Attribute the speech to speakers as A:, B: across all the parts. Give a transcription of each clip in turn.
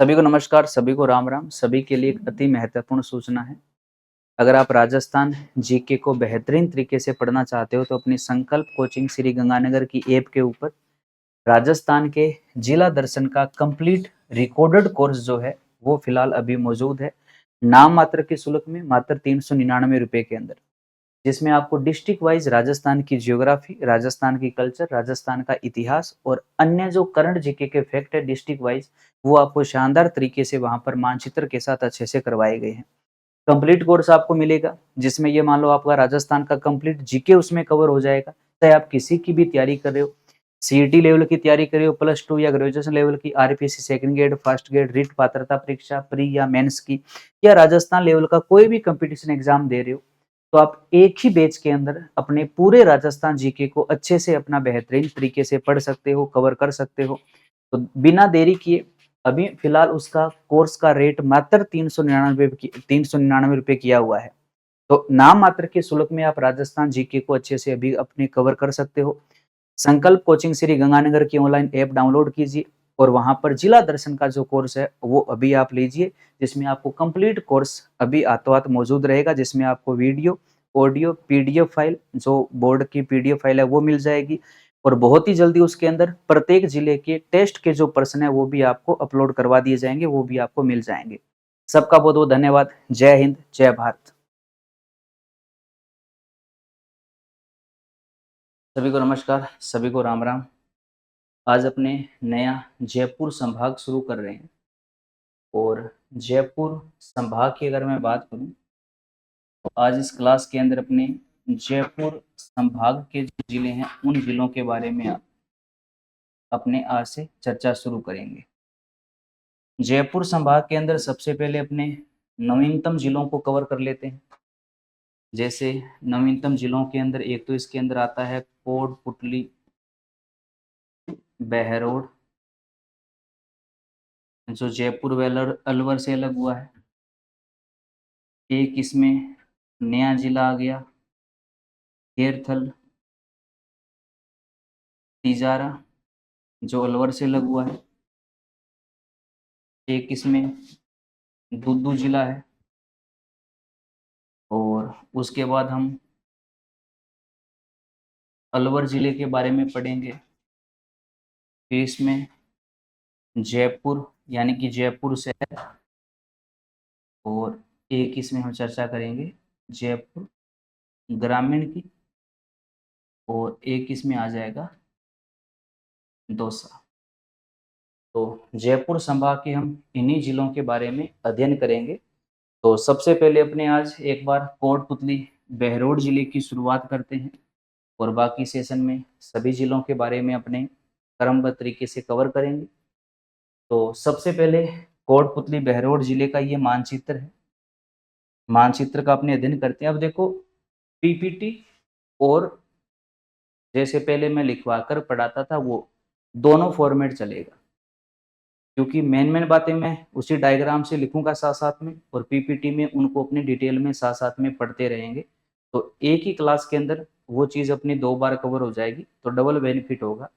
A: सभी को नमस्कार, सभी को राम राम। सभी के लिए एक अति महत्वपूर्ण सूचना है। अगर आप राजस्थान जीके को बेहतरीन तरीके से पढ़ना चाहते हो तो अपनी संकल्प कोचिंग श्री गंगानगर की ऐप के ऊपर राजस्थान के जिला दर्शन का कंप्लीट रिकॉर्डेड कोर्स जो है वो फिलहाल अभी मौजूद है। नाम मात्र के शुल्क में मात्र 399 रुपए के अंदर, जिसमें आपको डिस्ट्रिक्ट वाइज राजस्थान की जियोग्राफी, राजस्थान की कल्चर, राजस्थान का इतिहास और अन्य जो करंट जीके के फैक्ट है डिस्ट्रिक्ट वाइज, वो आपको शानदार तरीके से वहां पर मानचित्र के साथ अच्छे से करवाए गए हैं। कंप्लीट कोर्स आपको मिलेगा जिसमें ये मान लो आपका राजस्थान का कंप्लीट जीके उसमें कवर हो जाएगा। चाहे आप किसी की भी तैयारी कर रहे हो, सीईटी लेवल की तैयारी कर रहे हो, +2 या ग्रेजुएशन लेवल की, RPSC second grade, first grade, REET पात्रता परीक्षा, प्री या मेंस की, या राजस्थान लेवल का कोई भी कंपटीशन एग्जाम दे रहे हो, तो आप एक ही बैच के अंदर अपने पूरे राजस्थान जीके को अच्छे से अपना बेहतरीन तरीके से पढ़ सकते हो, कवर कर सकते हो। तो बिना देरी किए अभी फिलहाल उसका कोर्स का रेट मात्र 399 रुपए किया हुआ है। तो नाम मात्र के शुल्क में आप राजस्थान जीके को अच्छे से अभी अपने कवर कर सकते हो। संकल्प कोचिंग श्री गंगानगर की ऑनलाइन ऐप डाउनलोड कीजिए और वहां पर जिला दर्शन का जो कोर्स है वो अभी आप लीजिए, जिसमें आपको कंप्लीट कोर्स अभी हाथों हाथ मौजूद रहेगा, जिसमें आपको वीडियो, ऑडियो, पीडीएफ फाइल, जो बोर्ड की पीडीएफ फाइल है वो मिल जाएगी और बहुत ही जल्दी उसके अंदर प्रत्येक जिले के टेस्ट के जो प्रश्न है वो भी आपको अपलोड करवा दिए जाएंगे, वो भी आपको मिल जाएंगे। सबका बहुत बहुत धन्यवाद। जय हिंद, जय भारत। सभी को नमस्कार, सभी को राम राम। आज अपने नया जयपुर संभाग शुरू कर रहे हैं और जयपुर संभाग की अगर मैं बात करूं तो आज इस क्लास के अंदर अपने जयपुर संभाग के जो जिले हैं उन जिलों के बारे में अपने आज से चर्चा शुरू करेंगे। जयपुर संभाग के अंदर सबसे पहले अपने नवीनतम जिलों को कवर कर लेते हैं। जैसे नवीनतम जिलों के अंदर एक तो इसके अंदर आता है कोटपुतली, बहरोड, जो जयपुर वेलर अलवर से अलग हुआ है। एक इसमें नया जिला आ गया खेरथल, तिजारा, जो अलवर से अलग हुआ है। एक इसमें दुद्दू जिला है और उसके बाद हम अलवर जिले के बारे में पढ़ेंगे। फिर इसमें जयपुर यानी कि जयपुर शहर, और एक इसमें हम चर्चा करेंगे जयपुर ग्रामीण की, और एक इसमें आ जाएगा दौसा। तो जयपुर संभाग के हम इन्हीं जिलों के बारे में अध्ययन करेंगे। तो सबसे पहले अपने आज एक बार कोटपुतली बहरोड जिले की शुरुआत करते हैं और बाकी सेशन में सभी जिलों के बारे में अपने क्रमबद्ध तरीके से कवर करेंगे। तो सबसे पहले कोटपुतली बहरोड जिले का ये मानचित्र है। मानचित्र का अपने अध्ययन करते हैं। अब देखो, पीपीटी और जैसे पहले मैं लिखवा कर पढ़ाता था वो दोनों फॉर्मेट चलेगा, क्योंकि मेन मेन बातें मैं उसी डायग्राम से लिखूंगा साथ साथ में, और पीपीटी में उनको अपनी डिटेल में साथ साथ में पढ़ते रहेंगे। तो एक ही क्लास के अंदर वो चीज़ अपनी 2 बार कवर हो जाएगी, तो डबल बेनिफिट होगा।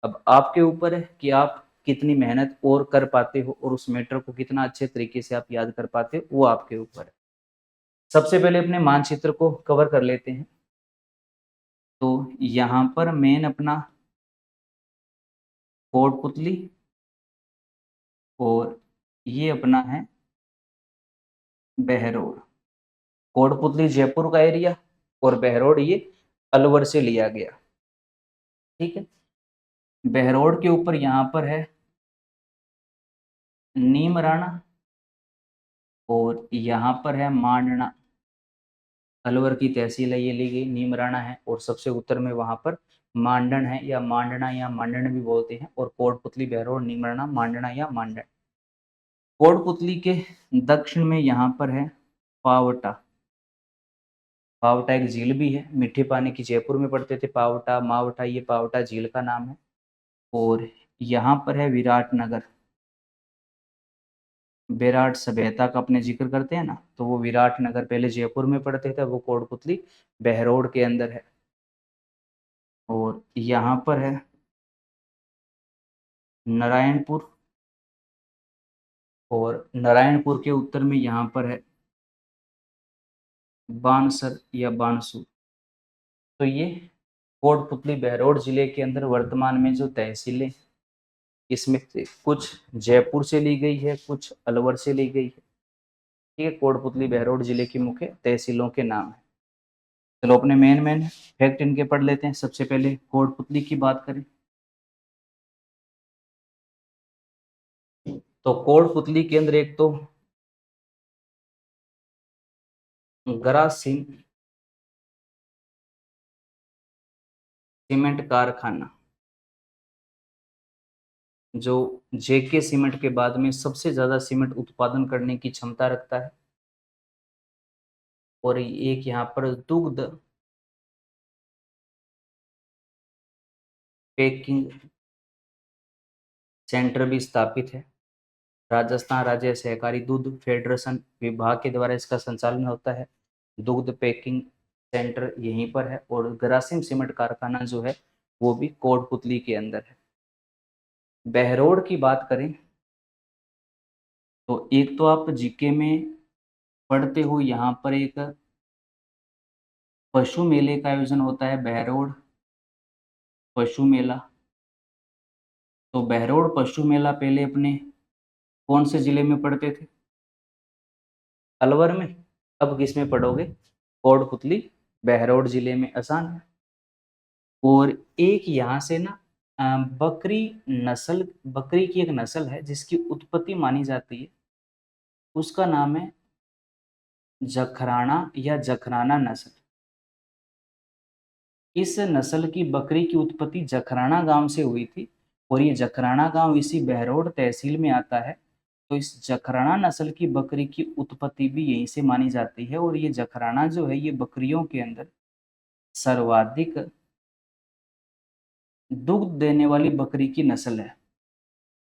A: अब आपके ऊपर है कि आप कितनी मेहनत और कर पाते हो और उस मैटर को कितना अच्छे तरीके से आप याद कर पाते हो, वो आपके ऊपर है। सबसे पहले अपने मानचित्र को कवर कर लेते हैं। तो यहाँ पर मेन अपना कोटपुतली और ये अपना है बहरोड। कोटपुतली जयपुर का एरिया और बहरोड ये अलवर से लिया गया। ठीक है। बहरोड के ऊपर यहाँ पर है नीमराणा और यहाँ पर है मांडना। अलवर की तहसील है ये ली गई, नीमराणा है, और सबसे उत्तर में वहां पर मांडन है, या मांडना या मांडन भी बोलते हैं। और कोटपुतली बहरोड नीमराणा मांडना या मांडन। कोटपुतली के दक्षिण में यहाँ पर है पावटा। पावटा एक झील भी है, मीठे पानी की, जयपुर में पढ़ते थे पावटा मावटा, ये पावटा झील का नाम है। और यहाँ पर है विराटनगर। विराट सभ्यता का अपने जिक्र करते हैं ना, तो वो विराटनगर पहले जयपुर में पढ़ते थे, वो कोटपुतली बहरोड के अंदर है। और यहाँ पर है नारायणपुर और नारायणपुर के उत्तर में यहाँ पर है बानसर या बानसूर। तो ये कोटपुतली बहरौड़ जिले के अंदर वर्तमान में जो तहसीलें, इसमें से कुछ जयपुर से ली गई है, कुछ अलवर से ली गई है। ये कोटपुतली बहरौड़ जिले की मुख्य तहसीलों के नाम है। चलो अपने मेन फैक्ट इनके पढ़ लेते हैं। सबसे पहले कोटपुतली की बात करें तो कोटपुतली के अंदर एक तो गरासिम सीमेंट कारखाना, जो जेके सीमेंट के बाद में सबसे ज्यादा सीमेंट उत्पादन करने की क्षमता रखता है। और एक यहाँ पर दुग्ध पैकिंग सेंटर भी स्थापित है। राजस्थान राज्य सहकारी दूध फेडरेशन विभाग के द्वारा इसका संचालन होता है। दुग्ध पैकिंग सेंटर यहीं पर है। और ग्रासिम सीमेंट कारखाना जो है वो भी कोटपुतली के अंदर है। बहरौड़ की बात करें तो एक तो आप जीके में पढ़ते हो, यहाँ पर एक पशु मेले का आयोजन होता है, बहरौड़ पशु मेला। तो बहरौड़ पशु मेला पहले अपने कौन से जिले में पढ़ते थे? अलवर में। अब किस में पढ़ोगे? कोटपुतली बहरौड़ जिले में। आसान है। और एक यहाँ से ना बकरी नस्ल, बकरी की एक नस्ल है जिसकी उत्पत्ति मानी जाती है, उसका नाम है जखराना या जखराना नस्ल। इस नस्ल की बकरी की उत्पत्ति जखराना गांव से हुई थी। और ये जखराना गांव इसी बहरौड़ तहसील में आता है। तो इस जखराना नस्ल की बकरी की उत्पत्ति भी यहीं से मानी जाती है। और ये जखराना जो है ये बकरियों के अंदर सर्वाधिक दुग्ध देने वाली बकरी की नस्ल है,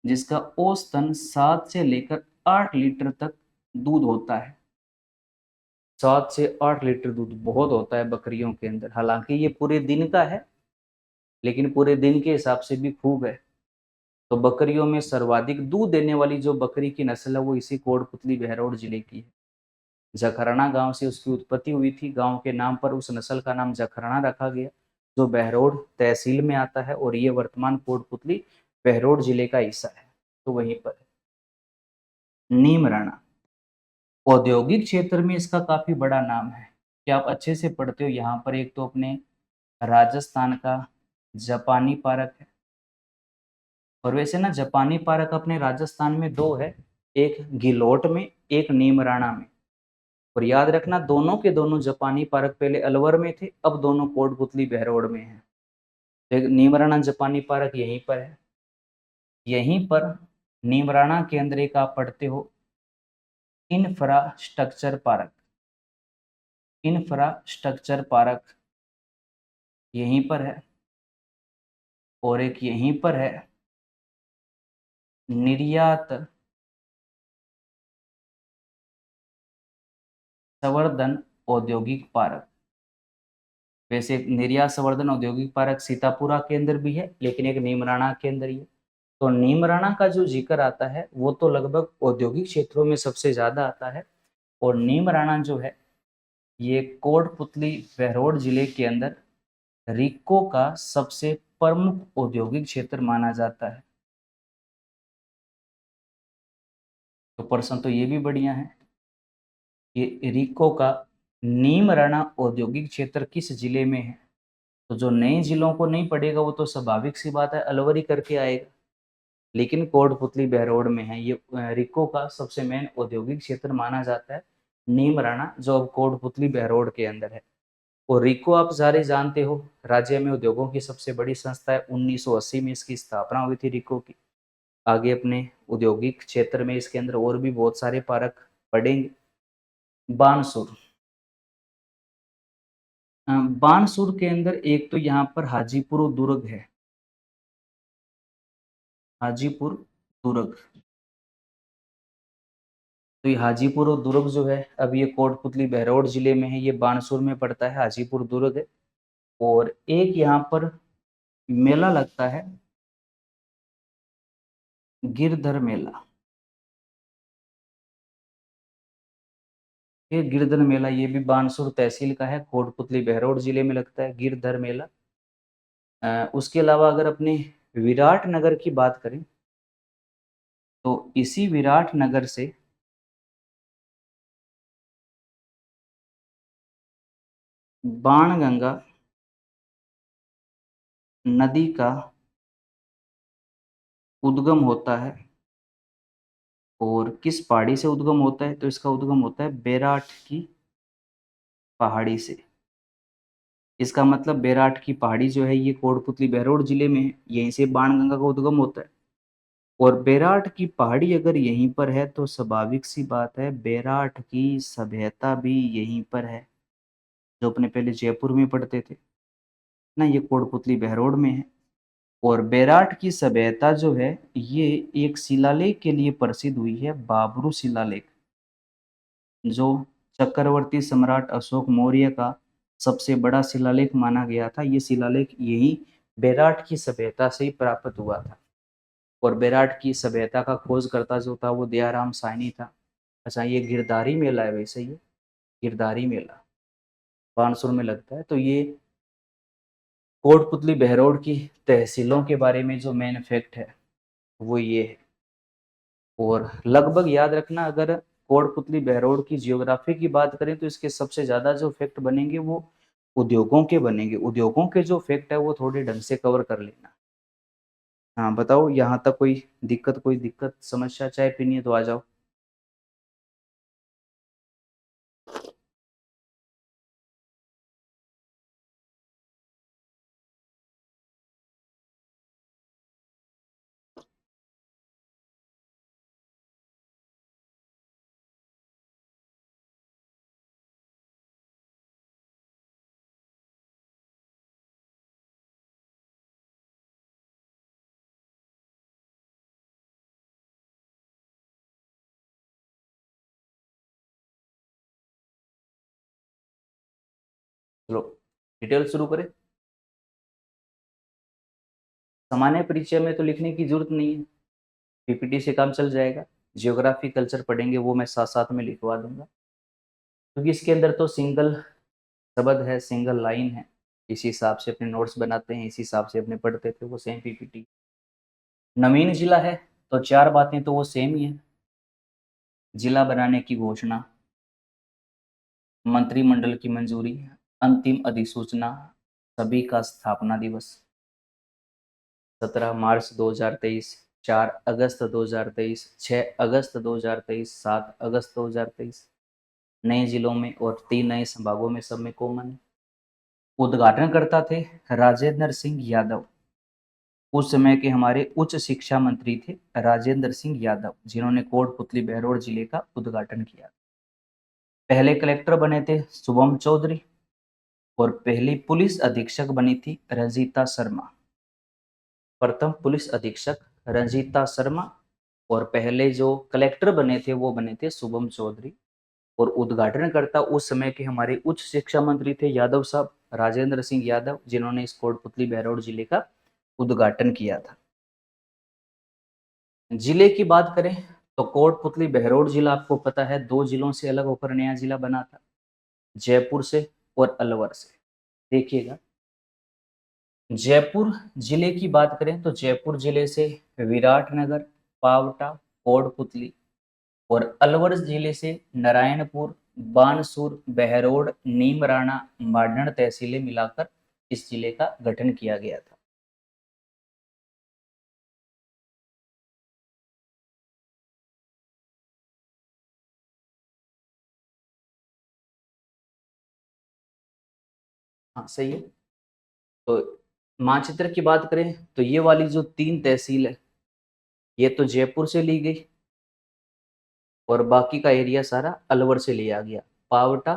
A: जिसका औसतन 7 से लेकर 8 लीटर तक दूध होता है। 7 से 8 लीटर दूध बहुत होता है बकरियों के अंदर। हालांकि ये पूरे दिन का है, लेकिन पूरे दिन के हिसाब से भी खूब है। तो बकरियों में सर्वाधिक दूध देने वाली जो बकरी की नस्ल है वो इसी कोटपुतली बहरौड़ जिले की है। जखराना गांव से उसकी उत्पत्ति हुई थी। गांव के नाम पर उस नस्ल का नाम जखराना रखा गया, जो बहरौड़ तहसील में आता है। और ये वर्तमान कोटपुतली बहरौड़ जिले का हिस्सा है। तो वहीं पर नीमराणा औद्योगिक क्षेत्र में इसका काफी बड़ा नाम है। क्या आप अच्छे से पढ़ते हो? यहाँ पर एक तो अपने राजस्थान का जापानी पार्क है। और वैसे ना जापानी पार्क अपने राजस्थान में दो है, एक गिलोट में, एक नीमराणा में। और याद रखना दोनों के दोनों जापानी पार्क पहले अलवर में थे, अब दोनों कोटपुतली बहरौड़ में है। एक नीमराणा जापानी पार्क यहीं पर है। यहीं पर नीमराणा के अंदर एक आप पढ़ते हो इंफ्रास्ट्रक्चर पार्क। इंफ्रास्ट्रक्चर पार्क यहीं पर है। और एक यहीं पर है निर्यात संवर्धन औद्योगिक पार्क। वैसे निर्यात संवर्धन औद्योगिक पार्क सीतापुरा के अंदर भी है, लेकिन एक नीमराणा के अंदर ही है। तो नीमराणा का जो जिक्र आता है वो तो लगभग औद्योगिक क्षेत्रों में सबसे ज्यादा आता है। और नीमराणा जो है ये कोटपुतली बहरौड़ जिले के अंदर रिको का सबसे प्रमुख औद्योगिक क्षेत्र माना जाता है। तो प्रश्न तो ये भी बढ़िया है। ये रिको का नीमराणा औद्योगिक क्षेत्र किस जिले में है? तो जो नए जिलों को नहीं पड़ेगा वो तो स्वाभाविक सी बात है, अलवरी करके आएगा। लेकिन कोटपुतली बहरौड़ में है। ये रिको का सबसे मेन औद्योगिक क्षेत्र माना जाता है नीमराणा, जो अब कोटपुतली बहरौड़ के अंदर है। और रिको आप सारे जानते हो, राज्य में उद्योगों की सबसे बड़ी संस्था है। 1980 में इसकी स्थापना हुई थी रिको की। आगे अपने औद्योगिक क्षेत्र में इसके अंदर और भी बहुत सारे पार्क पड़ेंगे। बानसूर, बानसूर के अंदर एक तो यहाँ पर हाजीपुर दुर्ग है। हाजीपुर दुर्ग। तो ये हाजीपुर और दुर्ग जो है अब ये कोटपुतली बहरौड़ जिले में है, ये बानसूर में पड़ता है, हाजीपुर दुर्ग है। और एक यहाँ पर मेला लगता है गिरधर मेला। ये गिरधर मेला, ये भी बानसूर तहसील का है, कोटपुतली बहरौड़ जिले में लगता है गिरधर मेला। उसके अलावा अगर अपने विराट नगर की बात करें तो इसी विराट नगर से बाणगंगा नदी का उद्गम होता है। और किस पहाड़ी से उद्गम होता है? तो इसका उद्गम होता है बैराठ की पहाड़ी से। इसका मतलब बैराठ की पहाड़ी जो है ये कोटपुतली बहरौड़ जिले में है, यहीं से बाणगंगा का उद्गम होता है। और बैराठ की पहाड़ी अगर यहीं पर है तो स्वाभाविक सी बात है बैराठ की सभ्यता भी यहीं पर है, जो अपने पहले जयपुर में पढ़ते थे ना, ये कोटपुतली बहरौड़ में है। और बैराठ की सभ्यता जो है ये एक शिलालेख के लिए प्रसिद्ध हुई है, बाबरू शिलालेख, जो चक्रवर्ती सम्राट अशोक मौर्य का सबसे बड़ा शिलालेख माना गया था। ये शिलालेख यही बैराठ की सभ्यता से ही प्राप्त हुआ था। और बैराठ की सभ्यता का खोजकर्ता जो था वो दयाराम साहनी था। अच्छा, ये गिरधारी मेला है, वैसे ये गिरधारी मेला बानसूर में लगता है। तो ये कोटपुतली बहरौड़ की तहसीलों के बारे में जो मेन फैक्ट है वो ये है। और लगभग याद रखना, अगर कोटपुतली बहरौड़ की जियोग्राफी की बात करें तो इसके सबसे ज़्यादा जो फैक्ट बनेंगे वो उद्योगों के बनेंगे। उद्योगों के जो फैक्ट है वो थोड़े ढंग से कवर कर लेना। हाँ बताओ, यहाँ तक कोई दिक्कत समस्या चाहे पिनी है तो आ जाओ। चलो डिटेल शुरू करें। सामान्य परिचय में तो लिखने की जरूरत नहीं है, पीपीटी से काम चल जाएगा। जियोग्राफी कल्चर पढ़ेंगे वो मैं साथ साथ में लिखवा दूंगा, क्योंकि इसके अंदर तो सिंगल शब्द है, सिंगल लाइन है। इसी हिसाब से अपने नोट्स बनाते हैं, इसी हिसाब से अपने पढ़ते थे वो सेम पीपीटी। नवीन जिला है तो चार बातें तो वो सेम ही है। जिला बनाने की घोषणा, मंत्रिमंडल की मंजूरी, अंतिम अधिसूचना, सभी का स्थापना दिवस 17 मार्च 2023, 4 अगस्त 2023, 6 अगस्त 2023, 7 अगस्त 2023। नए जिलों में और 3 नए संभागों में सब में कॉमन। उद्घाटनकर्ता थे राजेंद्र सिंह यादव, उस समय के हमारे उच्च शिक्षा मंत्री थे राजेंद्र सिंह यादव, जिन्होंने कोटपुतली बहरौड़ जिले का उद्घाटन किया। पहले कलेक्टर बने थे शुभम चौधरी, और पहली पुलिस अधीक्षक बनी थी रंजीता शर्मा। प्रथम पुलिस अधीक्षक रंजीता शर्मा, और पहले जो कलेक्टर बने थे वो बने थे शुभम चौधरी। और उद्घाटनकर्ता उस समय के हमारे उच्च शिक्षा मंत्री थे यादव साहब, राजेंद्र सिंह यादव, जिन्होंने इस कोटपुतली बहरौड़ जिले का उद्घाटन किया था। जिले की बात करें तो कोटपुतली बहरौड़ जिला आपको पता है दो जिलों से अलग होकर नया जिला बना था, जयपुर से और अलवर से। देखिएगा, जयपुर जिले की बात करें तो जयपुर जिले से विराटनगर, पावटा, कोटपुतली, और अलवर जिले से नारायणपुर, बानसूर, बहरौड़, नीमराणा, माडन तहसीलें मिलाकर इस जिले का गठन किया गया था। हाँ सही है। तो मानचित्र की बात करें तो ये वाली जो 3 तहसील है ये तो जयपुर से ली गई, और बाकी का एरिया सारा अलवर से लिया गया। पावटा,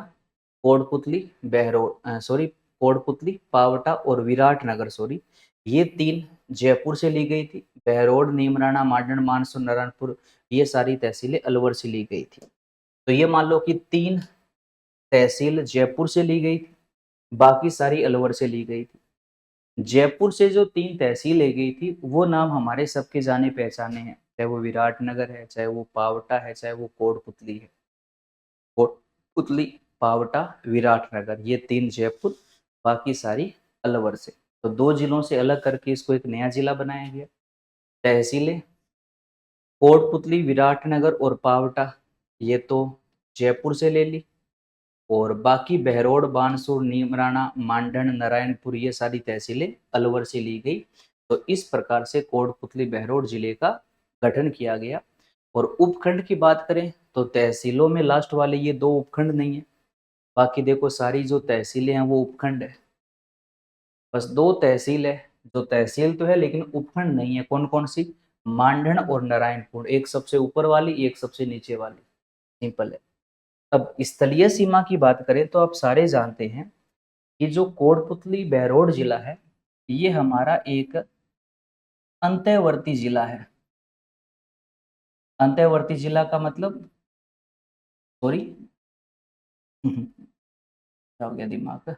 A: कोटपुतली, बहरौड़, सॉरी, कोटपुतली, पावटा और विराटनगर, सॉरी, ये 3 जयपुर से ली गई थी। बहरौड़, नीमराणा, माडन, मानसूर, नारायणपुर, ये सारी तहसीलें अलवर से ली गई थी। तो ये मान लो कि 3 तहसील जयपुर से ली गई थी, बाकी सारी अलवर से ली गई थी। जयपुर से जो 3 तहसील ली गई थी वो नाम हमारे सबके जाने पहचाने हैं, चाहे वो विराटनगर है, चाहे वो पावटा है, चाहे वो कोटपुतली है। पुतली, पावटा, विराटनगर, ये 3 जयपुर, बाकी सारी अलवर से। तो 2 जिलों से अलग करके इसको एक नया जिला बनाया गया। तहसीलें कोटपुतली, विराटनगर और पावटा, ये तो जयपुर से ले ली, और बाकी बहरोड, बानसूर, नीमराना, मांडन, नारायणपुर, ये सारी तहसीलें अलवर से ली गई। तो इस प्रकार से कोटपुतली बहरोड जिले का गठन किया गया। और उपखंड की बात करें तो तहसीलों में लास्ट वाले ये 2 उपखंड नहीं है, बाकी देखो सारी जो तहसीलें हैं वो उपखंड है। बस 2 तहसील है, जो तहसील तो है लेकिन उपखंड नहीं है। कौन कौन सी? मांडन और नारायणपुर, एक सबसे ऊपर वाली, एक सबसे नीचे वाली। सिंपल है। अब स्थलीय सीमा की बात करें तो आप सारे जानते हैं कि जो कोटपुतली बहरोड जिला है ये हमारा एक अंतःवर्ती जिला है। अंतःवर्ती जिला का मतलब, सॉरी क्या हो गया दिमाग का,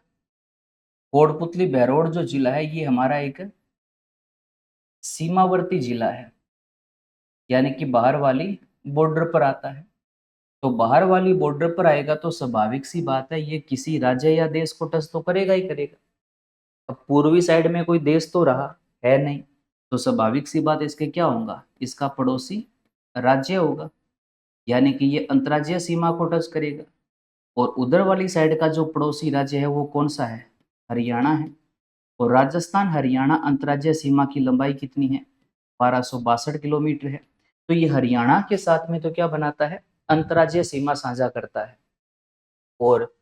A: कोटपुतली बहरोड जो जिला है ये हमारा एक सीमावर्ती जिला है, यानी कि बाहर वाली बॉर्डर पर आता है। तो बाहर वाली बॉर्डर पर आएगा तो स्वाभाविक सी बात है ये किसी राज्य या देश को टच तो करेगा ही करेगा। अब पूर्वी साइड में कोई देश तो रहा है नहीं, तो स्वाभाविक सी बात इसके क्या होगा, इसका पड़ोसी राज्य होगा, यानी कि ये अंतर्राज्यीय सीमा को टच करेगा। और उधर वाली साइड का जो पड़ोसी राज्य है वो कौन सा है? हरियाणा है। और राजस्थान हरियाणा अंतर्राज्यीय सीमा की लंबाई कितनी है? 1262 किलोमीटर है। तो ये हरियाणा के साथ में तो क्या बनाता है? अंतर्राज्यीय सीमा साझा करता है। और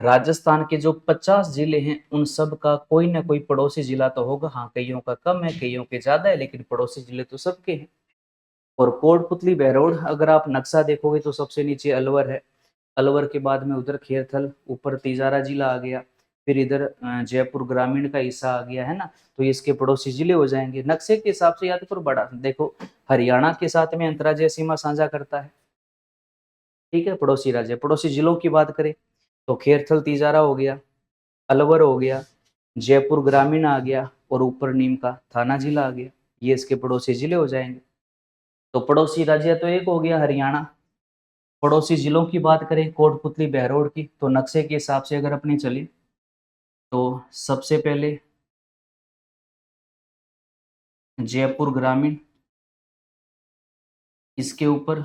A: राजस्थान के जो 50 जिले हैं उन सब का कोई ना कोई पड़ोसी जिला तो होगा। हाँ, कईयों का कम है, कईयों के ज्यादा है, लेकिन पड़ोसी जिले तो सबके हैं। और कोटपुतली बहरोड अगर आप नक्शा देखोगे तो सबसे नीचे अलवर है, अलवर के बाद में उधर खेरथल, ऊपर तिजारा जिला आ गया, फिर इधर जयपुर ग्रामीण का हिस्सा आ गया है ना। तो ये इसके पड़ोसी जिले हो जाएंगे। नक्शे के हिसाब से याद करो, बड़ा देखो हरियाणा के साथ में अंतर्राज्यीय सीमा साझा करता है, ठीक है, पड़ोसी राज्य। पड़ोसी जिलों की बात करें तो खेरथल तिजारा हो गया, अलवर हो गया, जयपुर ग्रामीण आ गया, और ऊपर नीम का थाना जिला आ गया, ये इसके पड़ोसी जिले हो जाएंगे। तो पड़ोसी राज्य तो एक हो गया हरियाणा। पड़ोसी जिलों की बात करें कोटपुतली बहरोड की, तो नक्शे के हिसाब से अगर अपने चले तो सबसे पहले जयपुर ग्रामीण, इसके ऊपर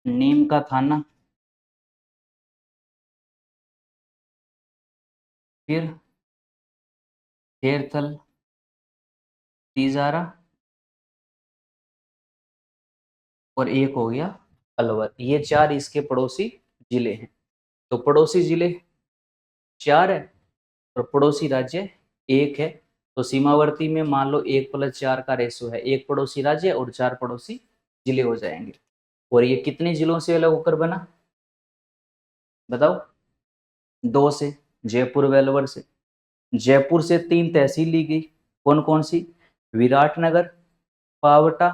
A: नीम का थाना, फिर खेरथल, तिजारा, और एक हो गया अलवर। ये 4 इसके पड़ोसी जिले हैं। तो पड़ोसी जिले 4 है और पड़ोसी राज्य 1 है। तो सीमावर्ती में मान लो 1+4 का रेशो है, 1 पड़ोसी राज्य और 4 पड़ोसी जिले हो जाएंगे। और ये कितने जिलों से अलग होकर बना बताओ? 2 से, जयपुर व अलवर से। जयपुर से 3 तहसील ली गई, कौन कौन सी? विराटनगर, पावटा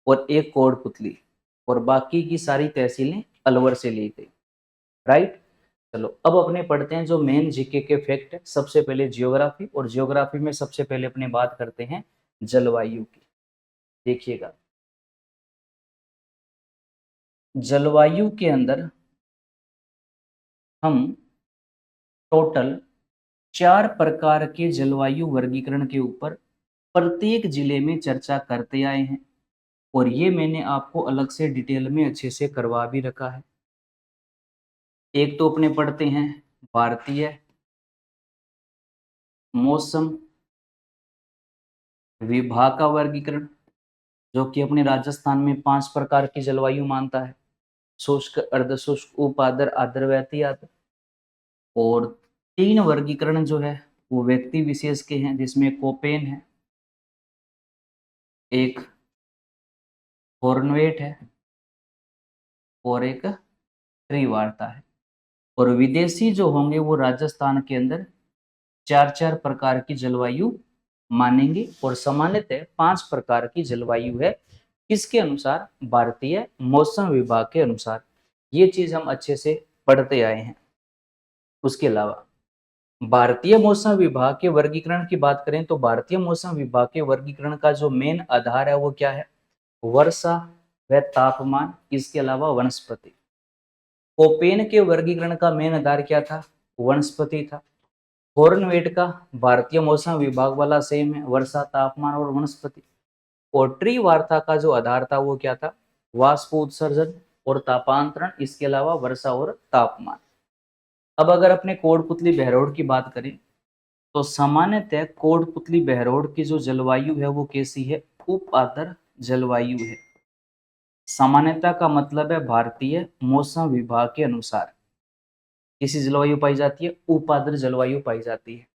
A: और एक कोटपुतली, और बाकी की सारी तहसीलें अलवर से ली गई। राइट। चलो अब अपने पढ़ते हैं जो मेन जीके के फैक्ट है। सबसे पहले जियोग्राफी, और जियोग्राफी में सबसे पहले अपने बात करते हैं जलवायु की। देखिएगा, जलवायु के अंदर हम टोटल 4 प्रकार के जलवायु वर्गीकरण के ऊपर प्रत्येक जिले में चर्चा करते आए हैं, और ये मैंने आपको अलग से डिटेल में अच्छे से करवा भी रखा है। एक तो अपने पढ़ते हैं भारतीय मौसम विभाग का वर्गीकरण, जो कि अपने राजस्थान में 5 प्रकार की जलवायु मानता है: शुष्क, अर्धशुष्क, उपाद्र, आर्द्र व अति आर्द्र। और 3 वर्गीकरण जो है वो व्यक्ति विशेष के हैं, जिसमें कोपेन है, एक हॉर्नवेट है, और एक त्रिवार्ता है। और विदेशी जो होंगे वो राजस्थान के अंदर 4-4 प्रकार की जलवायु मानेंगे, और सामान्यतः 5 प्रकार की जलवायु है। किसके अनुसार? भारतीय मौसम विभाग के अनुसार। ये चीज हम अच्छे से पढ़ते आए हैं। उसके अलावा भारतीय मौसम विभाग के वर्गीकरण की बात करें तो भारतीय मौसम विभाग के वर्गीकरण का जो मेन आधार है वो क्या है? वर्षा व तापमान, इसके अलावा वनस्पति। कोपेन के वर्गीकरण का मेन आधार क्या था? वनस्पति था। हॉर्नवेट का भारतीय मौसम विभाग वाला सेम है, वर्षा, तापमान और वनस्पति। और ट्री वार्ता का जो आधार था वो क्या था? वाष्प उत्सर्जन और तापांतरण, इसके अलावा वर्षा और तापमान। अब अगर अपने कोटपुतली बहरोड की बात करें तो सामान्यतः कोटपुतली बहरोड की जो जलवायु है वो कैसी है? उप आर्द्र जलवायु है। सामान्यता का मतलब है भारतीय मौसम विभाग के अनुसार किसी जलवायु पाई जाती है? उप आर्द्र जलवायु पाई जाती है।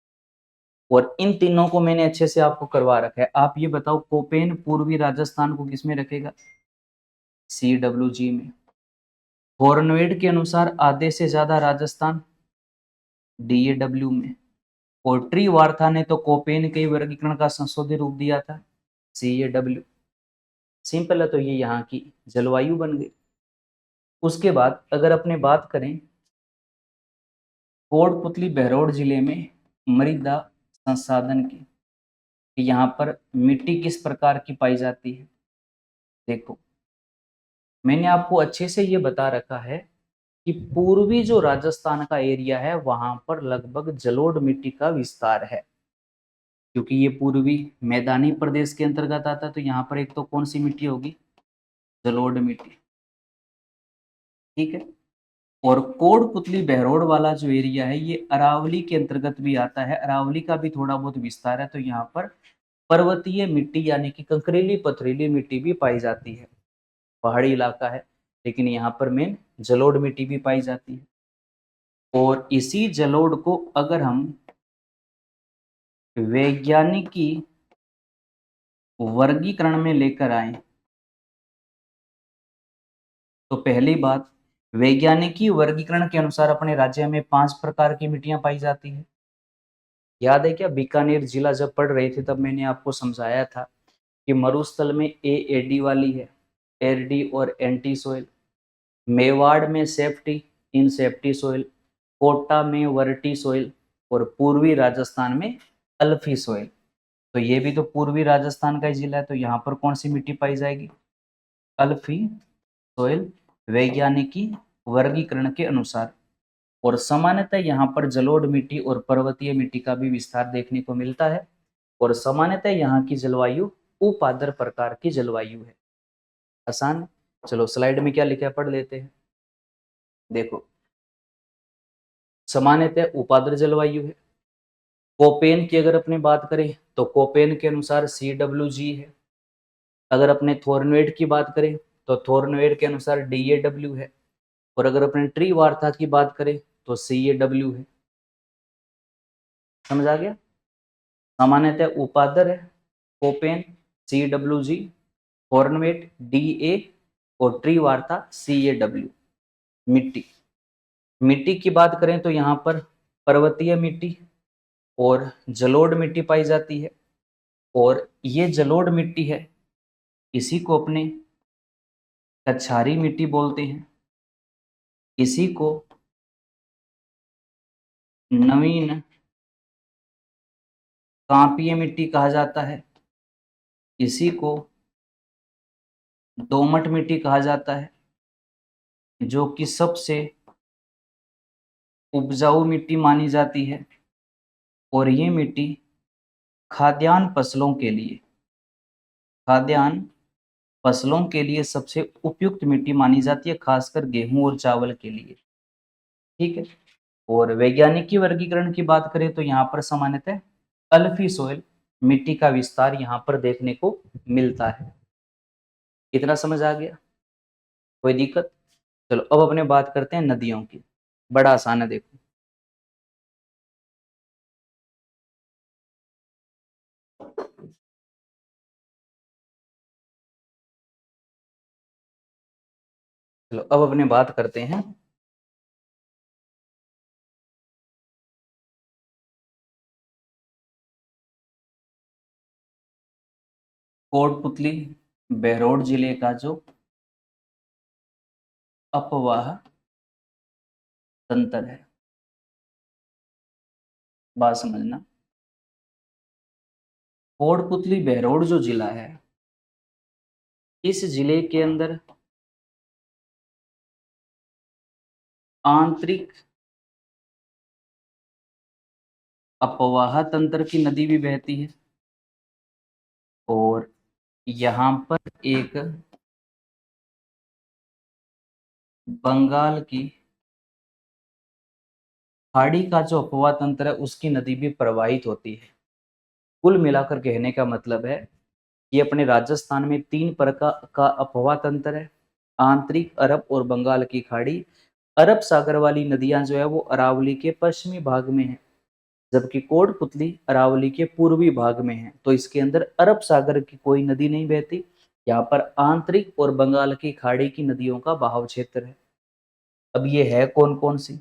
A: और इन तीनों को मैंने अच्छे से आपको करवा रखा है। आप ये बताओ कोपेन पूर्वी राजस्थान को किसमें रखेगा? CWG में। हॉर्नवेट के अनुसार आधे से ज्यादा राजस्थान DAW में। और ट्री वार्था ने तो कोपेन के वर्गीकरण का संशोधित रूप दिया था CAW। सिंपल है, तो ये यहाँ की जलवायु बन गई। उसके बाद अगर अपने बात करें कोटपुतली बहरौड़ जिले में मृदा संसाधन की, यहाँ पर मिट्टी किस प्रकार की पाई जाती है? देखो, मैंने आपको अच्छे से ये बता रखा है कि पूर्वी जो राजस्थान का एरिया है वहां पर लगभग जलोढ़ मिट्टी का विस्तार है, क्योंकि ये पूर्वी मैदानी प्रदेश के अंतर्गत आता है। तो यहाँ पर एक तो कौन सी मिट्टी होगी? जलोढ़ मिट्टी। ठीक है। और कोटपुतली बहरौड़ वाला जो एरिया है ये अरावली के अंतर्गत भी आता है। अरावली का भी थोड़ा बहुत विस्तार है। तो यहाँ पर पर्वतीय मिट्टी यानी कि कंकरीली पथरीली मिट्टी भी पाई जाती है। पहाड़ी इलाका है, लेकिन यहाँ पर मेन जलोढ़ मिट्टी भी पाई जाती है। और इसी जलोढ़ को अगर हम वैज्ञानिकी वर्गीकरण में लेकर आए तो पहली बात, वैज्ञानिकी वर्गीकरण के अनुसार अपने राज्य में 5 प्रकार की मिट्टियां पाई जाती है। याद है क्या? बीकानेर जिला जब पढ़ रहे थे तब मैंने आपको समझाया था कि मरुस्थल में AAD वाली है, एरडी और एंटी सोइल। मेवाड़ में सेफ्टी, इन सेफ्टी सोइल। कोटा में वर्टी सोइल। और पूर्वी राजस्थान में अल्फी सोइल। तो ये भी तो पूर्वी राजस्थान का ही जिला है, तो यहाँ पर कौन सी मिट्टी पाई जाएगी? अल्फी सोइल, वैज्ञानिकी वर्गीकरण के अनुसार। और सामान्यतः यहाँ पर जलोढ़ मिट्टी और पर्वतीय मिट्टी का भी विस्तार देखने को मिलता है। और सामान्यतः यहाँ की जलवायु उपाद्र प्रकार की जलवायु है। आसान है। चलो स्लाइड में क्या लिखा है पढ़ लेते हैं। देखो, सामान्यतः उपाद्र जलवायु है। कोपेन की अगर अपनी बात करें तो कोपेन के अनुसार CWG है। अगर अपने थोर्नवेट की बात करें तो थोर्नवेट के अनुसार DAW है। और अगर अपने ट्री वार्ता की बात करें तो CAW है। समझ आ गया? सामान्यतः उपाद्र है कोपेन, CWG, हॉर्नवेट DA और ट्री वार्ता CAW। मिट्टी, मिट्टी की बात करें तो यहाँ पर पर्वतीय मिट्टी और जलोढ़ मिट्टी पाई जाती है। और ये जलोढ़ मिट्टी है, इसी को अपने कछारी मिट्टी बोलते हैं। इसी को नवीन कांपीय मिट्टी कहा जाता है। इसी को दोमट मिट्टी कहा जाता है, जो कि सबसे उपजाऊ मिट्टी मानी जाती है। और ये मिट्टी खाद्यान्न फसलों के लिए, खाद्यान्न फसलों के लिए सबसे उपयुक्त मिट्टी मानी जाती है, खासकर गेहूं और चावल के लिए। ठीक है। और वैज्ञानिक वर्गीकरण की बात करें तो यहाँ पर सामान्यतः अल्फी सोइल मिट्टी का विस्तार यहाँ पर देखने को मिलता है। इतना समझ आ गया? कोई दिक्कत? चलो अब अपने बात करते हैं नदियों की। बड़ा आसान है, देखो। चलो अब अपने बात करते हैं कोटपुतली बहरौड़ जिले का जो अपवाह तंत्र है। बात समझना, कोटपुतली बहरौड़ जो जिला है, इस जिले के अंदर आंतरिक अपवाह तंत्र की नदी भी बहती है और यहाँ पर एक बंगाल की खाड़ी का जो अपवाह तंत्र है उसकी नदी भी प्रवाहित होती है। कुल मिलाकर कहने का मतलब है ये अपने राजस्थान में 3 प्रकार का अपवाह तंत्र है। आंतरिक, अरब और बंगाल की खाड़ी। अरब सागर वाली नदियां जो है वो अरावली के पश्चिमी भाग में है, जबकि कोटपुतली अरावली के पूर्वी भाग में है। तो इसके अंदर अरब सागर की कोई नदी नहीं बहती। यहाँ पर आंतरिक और बंगाल की खाड़ी की नदियों का बहाव क्षेत्र है। अब ये है कौन कौन सी,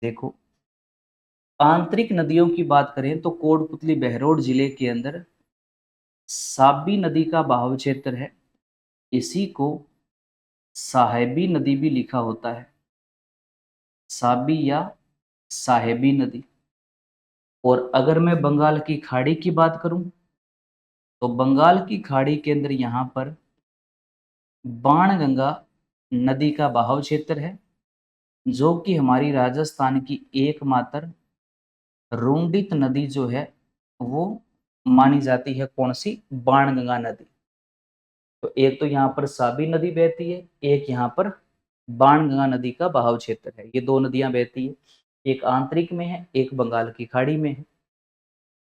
A: देखो। आंतरिक नदियों की बात करें तो कोटपुतली बहरोड जिले के अंदर साबी नदी का बहाव क्षेत्र है। इसी को साहेबी नदी भी लिखा होता है, साबी या साहेबी नदी। और अगर मैं बंगाल की खाड़ी की बात करूं तो बंगाल की खाड़ी के अंदर यहाँ पर बाणगंगा नदी का बहाव क्षेत्र है, जो कि हमारी राजस्थान की एकमात्र रुंडित नदी जो है वो मानी जाती है। कौन सी? बाणगंगा नदी। तो एक तो यहाँ पर साबी नदी बहती है, एक यहाँ पर बाणगंगा नदी का बहाव क्षेत्र है। ये दो नदियां बहती है, एक आंतरिक में है, एक बंगाल की खाड़ी में है।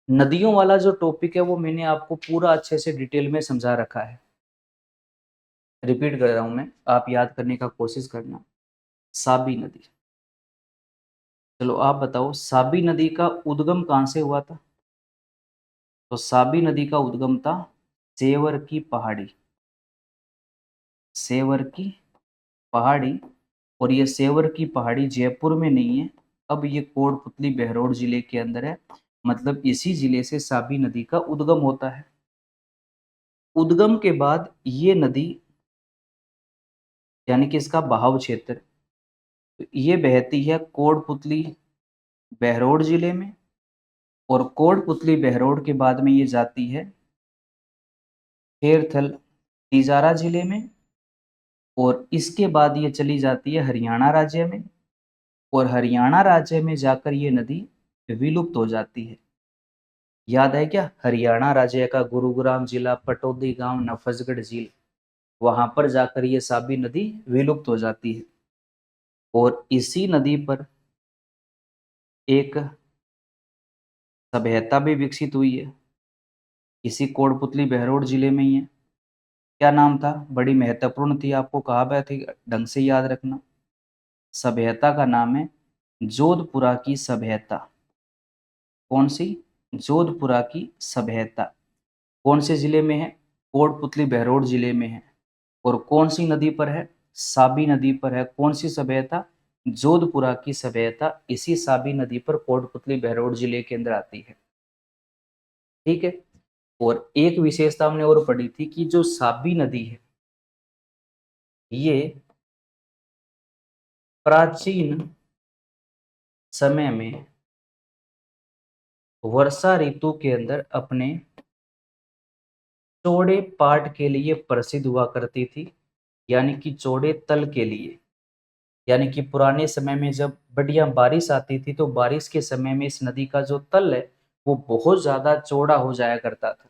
A: नदियों वाला जो टॉपिक है वो मैंने आपको पूरा अच्छे से डिटेल में समझा रखा है। रिपीट कर रहा हूं मैं, आप याद करने का कोशिश करना। साबी नदी, चलो आप बताओ साबी नदी का उद्गम कहां से हुआ था? तो साबी नदी का उद्गम था सेवर की पहाड़ी, सेवर की पहाड़ी। और ये सेवर की पहाड़ी जयपुर में नहीं है, अब ये कोटपुतली बहरोड जिले के अंदर है। मतलब इसी जिले से साबी नदी का उद्गम होता है। उद्गम के बाद ये नदी यानी कि इसका बहाव क्षेत्र, तो ये बहती है कोटपुतली बहरोड जिले में, और कोटपुतली बहरोड के बाद में ये जाती है खेरथल तिजारा जिले में, और इसके बाद ये चली जाती है हरियाणा राज्य में, और हरियाणा राज्य में जाकर ये नदी विलुप्त हो जाती है। याद है क्या? हरियाणा राज्य का गुरुग्राम जिला, पटौदी गांव, नफजगढ़ झील, वहां पर जाकर ये साबी नदी विलुप्त हो जाती है। और इसी नदी पर एक सभ्यता भी विकसित हुई है, इसी कोटपुतली बहरोड जिले में ही है। क्या नाम था? बड़ी महत्वपूर्ण थी, आपको कहा गया थी, ढंग से याद रखना। सभ्यता का नाम है जोधपुरा की सभ्यता। कौन सी? जोधपुरा की सभ्यता। कौन से जिले में है? कोटपुतली बहरोड जिले में है। और कौन सी नदी पर है? साबी नदी पर है। कौन सी सभ्यता? जोधपुरा की सभ्यता इसी साबी नदी पर कोटपुतली बहरोड जिले के अंदर आती है। ठीक है। और एक विशेषता हमने और पढ़ी थी कि जो साबी नदी है ये प्राचीन समय में वर्षा ऋतु के अंदर अपने चौड़े पाट के लिए प्रसिद्ध हुआ करती थी, यानी कि चौड़े तल के लिए। यानी कि पुराने समय में जब बढ़िया बारिश आती थी तो बारिश के समय में इस नदी का जो तल है वो बहुत ज्यादा चौड़ा हो जाया करता था।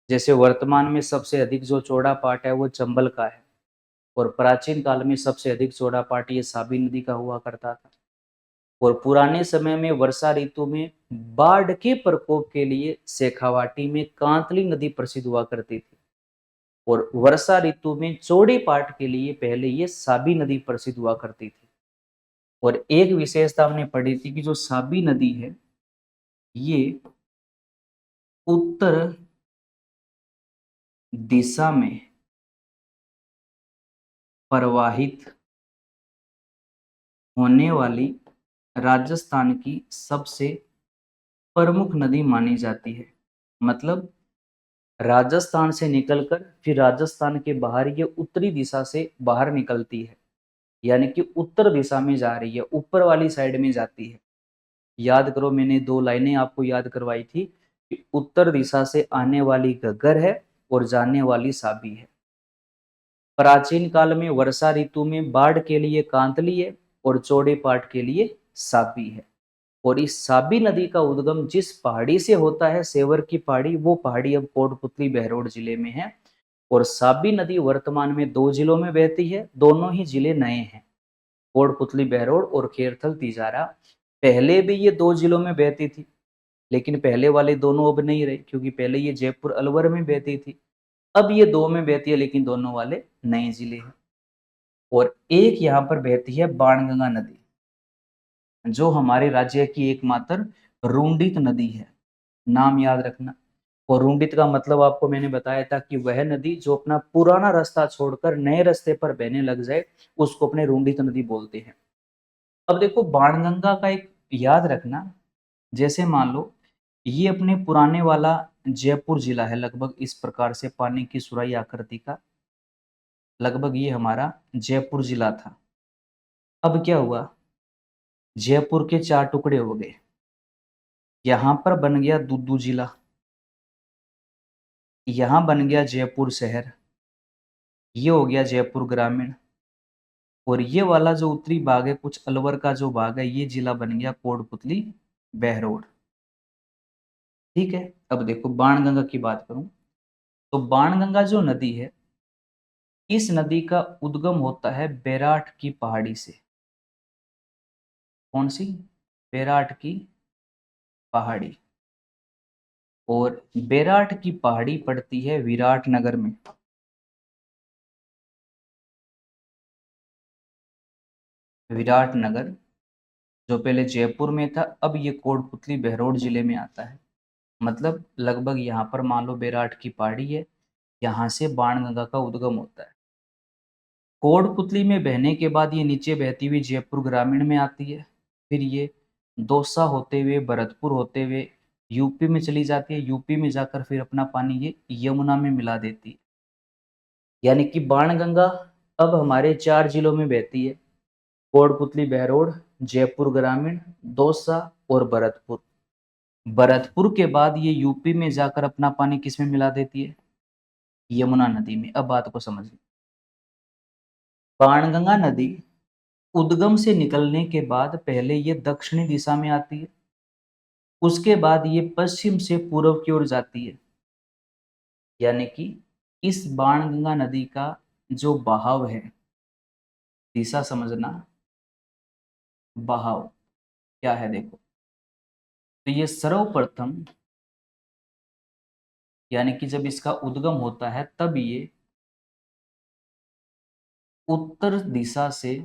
A: जैसे वर्तमान में सबसे अधिक जो चौड़ा पाट है वो चंबल का है, और प्राचीन काल में सबसे अधिक चौड़ा पाट ये साबी नदी का हुआ करता था। और पुराने समय में वर्षा ऋतु में बाढ़ के प्रकोप के लिए शेखावाटी में कांतली नदी प्रसिद्ध हुआ करती थी, और वर्षा ऋतु में चौड़े पाट के लिए पहले ये साबी नदी प्रसिद्ध हुआ करती थी। और एक विशेषता हमने पढ़ी थी कि जो साबी नदी है ये उत्तर दिशा में प्रवाहित होने वाली राजस्थान की सबसे प्रमुख नदी मानी जाती है। मतलब राजस्थान से निकलकर फिर राजस्थान के बाहर ये उत्तरी दिशा से बाहर निकलती है, यानी कि उत्तर दिशा में जा रही है, ऊपर वाली साइड में जाती है। याद करो, मैंने 2 लाइनें आपको याद करवाई थी कि उत्तर दिशा से आने वाली घग्गर है और जाने वाली साबी है। प्राचीन काल में वर्षा ऋतु में बाढ़ के लिए कांतली है, और चौड़े पाट के लिए साबी है। और इस साबी नदी का उद्गम जिस पहाड़ी से होता है, सेवर की पहाड़ी, वो पहाड़ी अब कोटपुतली बहरोड जिले में है। और साबी नदी वर्तमान में 2 जिलों में बहती है, दोनों ही जिले नए हैं, कोटपुतली बहरोड और खेरथल तिजारा। पहले भी ये 2 जिलों में बहती थी, लेकिन पहले वाले दोनों अब नहीं रहे, क्योंकि पहले ये जयपुर अलवर में बहती थी। अब ये 2 में बहती है, लेकिन दोनों वाले नए जिले हैं। और एक यहाँ पर बहती है बाणगंगा नदी, जो हमारे राज्य की एकमात्र रुंडित नदी है। नाम याद रखना। और रुंडित का मतलब आपको मैंने बताया था कि वह नदी जो अपना पुराना रास्ता छोड़कर नए रास्ते पर बहने लग जाए, उसको अपने रुंडित नदी बोलते हैं। अब देखो बाणगंगा का एक याद रखना, जैसे मान लो ये अपने पुराने वाला जयपुर जिला है, लगभग इस प्रकार से पानी की सुराही आकृति का, लगभग ये हमारा जयपुर जिला था। अब क्या हुआ, जयपुर के 4 टुकड़े हो गए, यहां पर बन गया दुद्दू जिला, यहां बन गया जयपुर शहर, ये हो गया जयपुर ग्रामीण, और ये वाला जो उत्तरी भाग है, कुछ अलवर का जो भाग है, ये जिला बन गया कोटपुतली बहरोड। ठीक है। अब देखो बाणगंगा की बात करूं, तो बाणगंगा जो नदी है, इस नदी का उद्गम होता है बैराठ की पहाड़ी से। कौन सी? बैराठ की पहाड़ी। और बैराठ की पहाड़ी पड़ती है विराटनगर में। विराटनगर जो पहले जयपुर में था, अब ये कोटपुतली बहरोड जिले में आता है। मतलब लगभग यहाँ पर मान लो बैराठ की पहाड़ी है, यहाँ से बाणगंगा का उद्गम होता है। कोटपुतली में बहने के बाद ये नीचे बहती हुई जयपुर ग्रामीण में आती है, फिर ये दौसा होते हुए, भरतपुर होते हुए यूपी में चली जाती है, यूपी में जाकर फिर अपना पानी ये यमुना में मिला देती है। यानी कि बाणगंगा अब हमारे 4 जिलों में बहती है, कोटपुतली बहरोड, जयपुर ग्रामीण, दौसा और भरतपुर। भरतपुर के बाद ये यूपी में जाकर अपना पानी किस में मिला देती है? यमुना नदी में। अब बात को समझिए, बाणगंगा नदी उद्गम से निकलने के बाद पहले ये दक्षिणी दिशा में आती है, उसके बाद ये पश्चिम से पूर्व की ओर जाती है। यानी कि इस बाणगंगा नदी का जो बहाव है, दिशा समझना, बहाव क्या है देखो, तो ये सर्वप्रथम, यानी कि जब इसका उद्गम होता है तब ये उत्तर दिशा से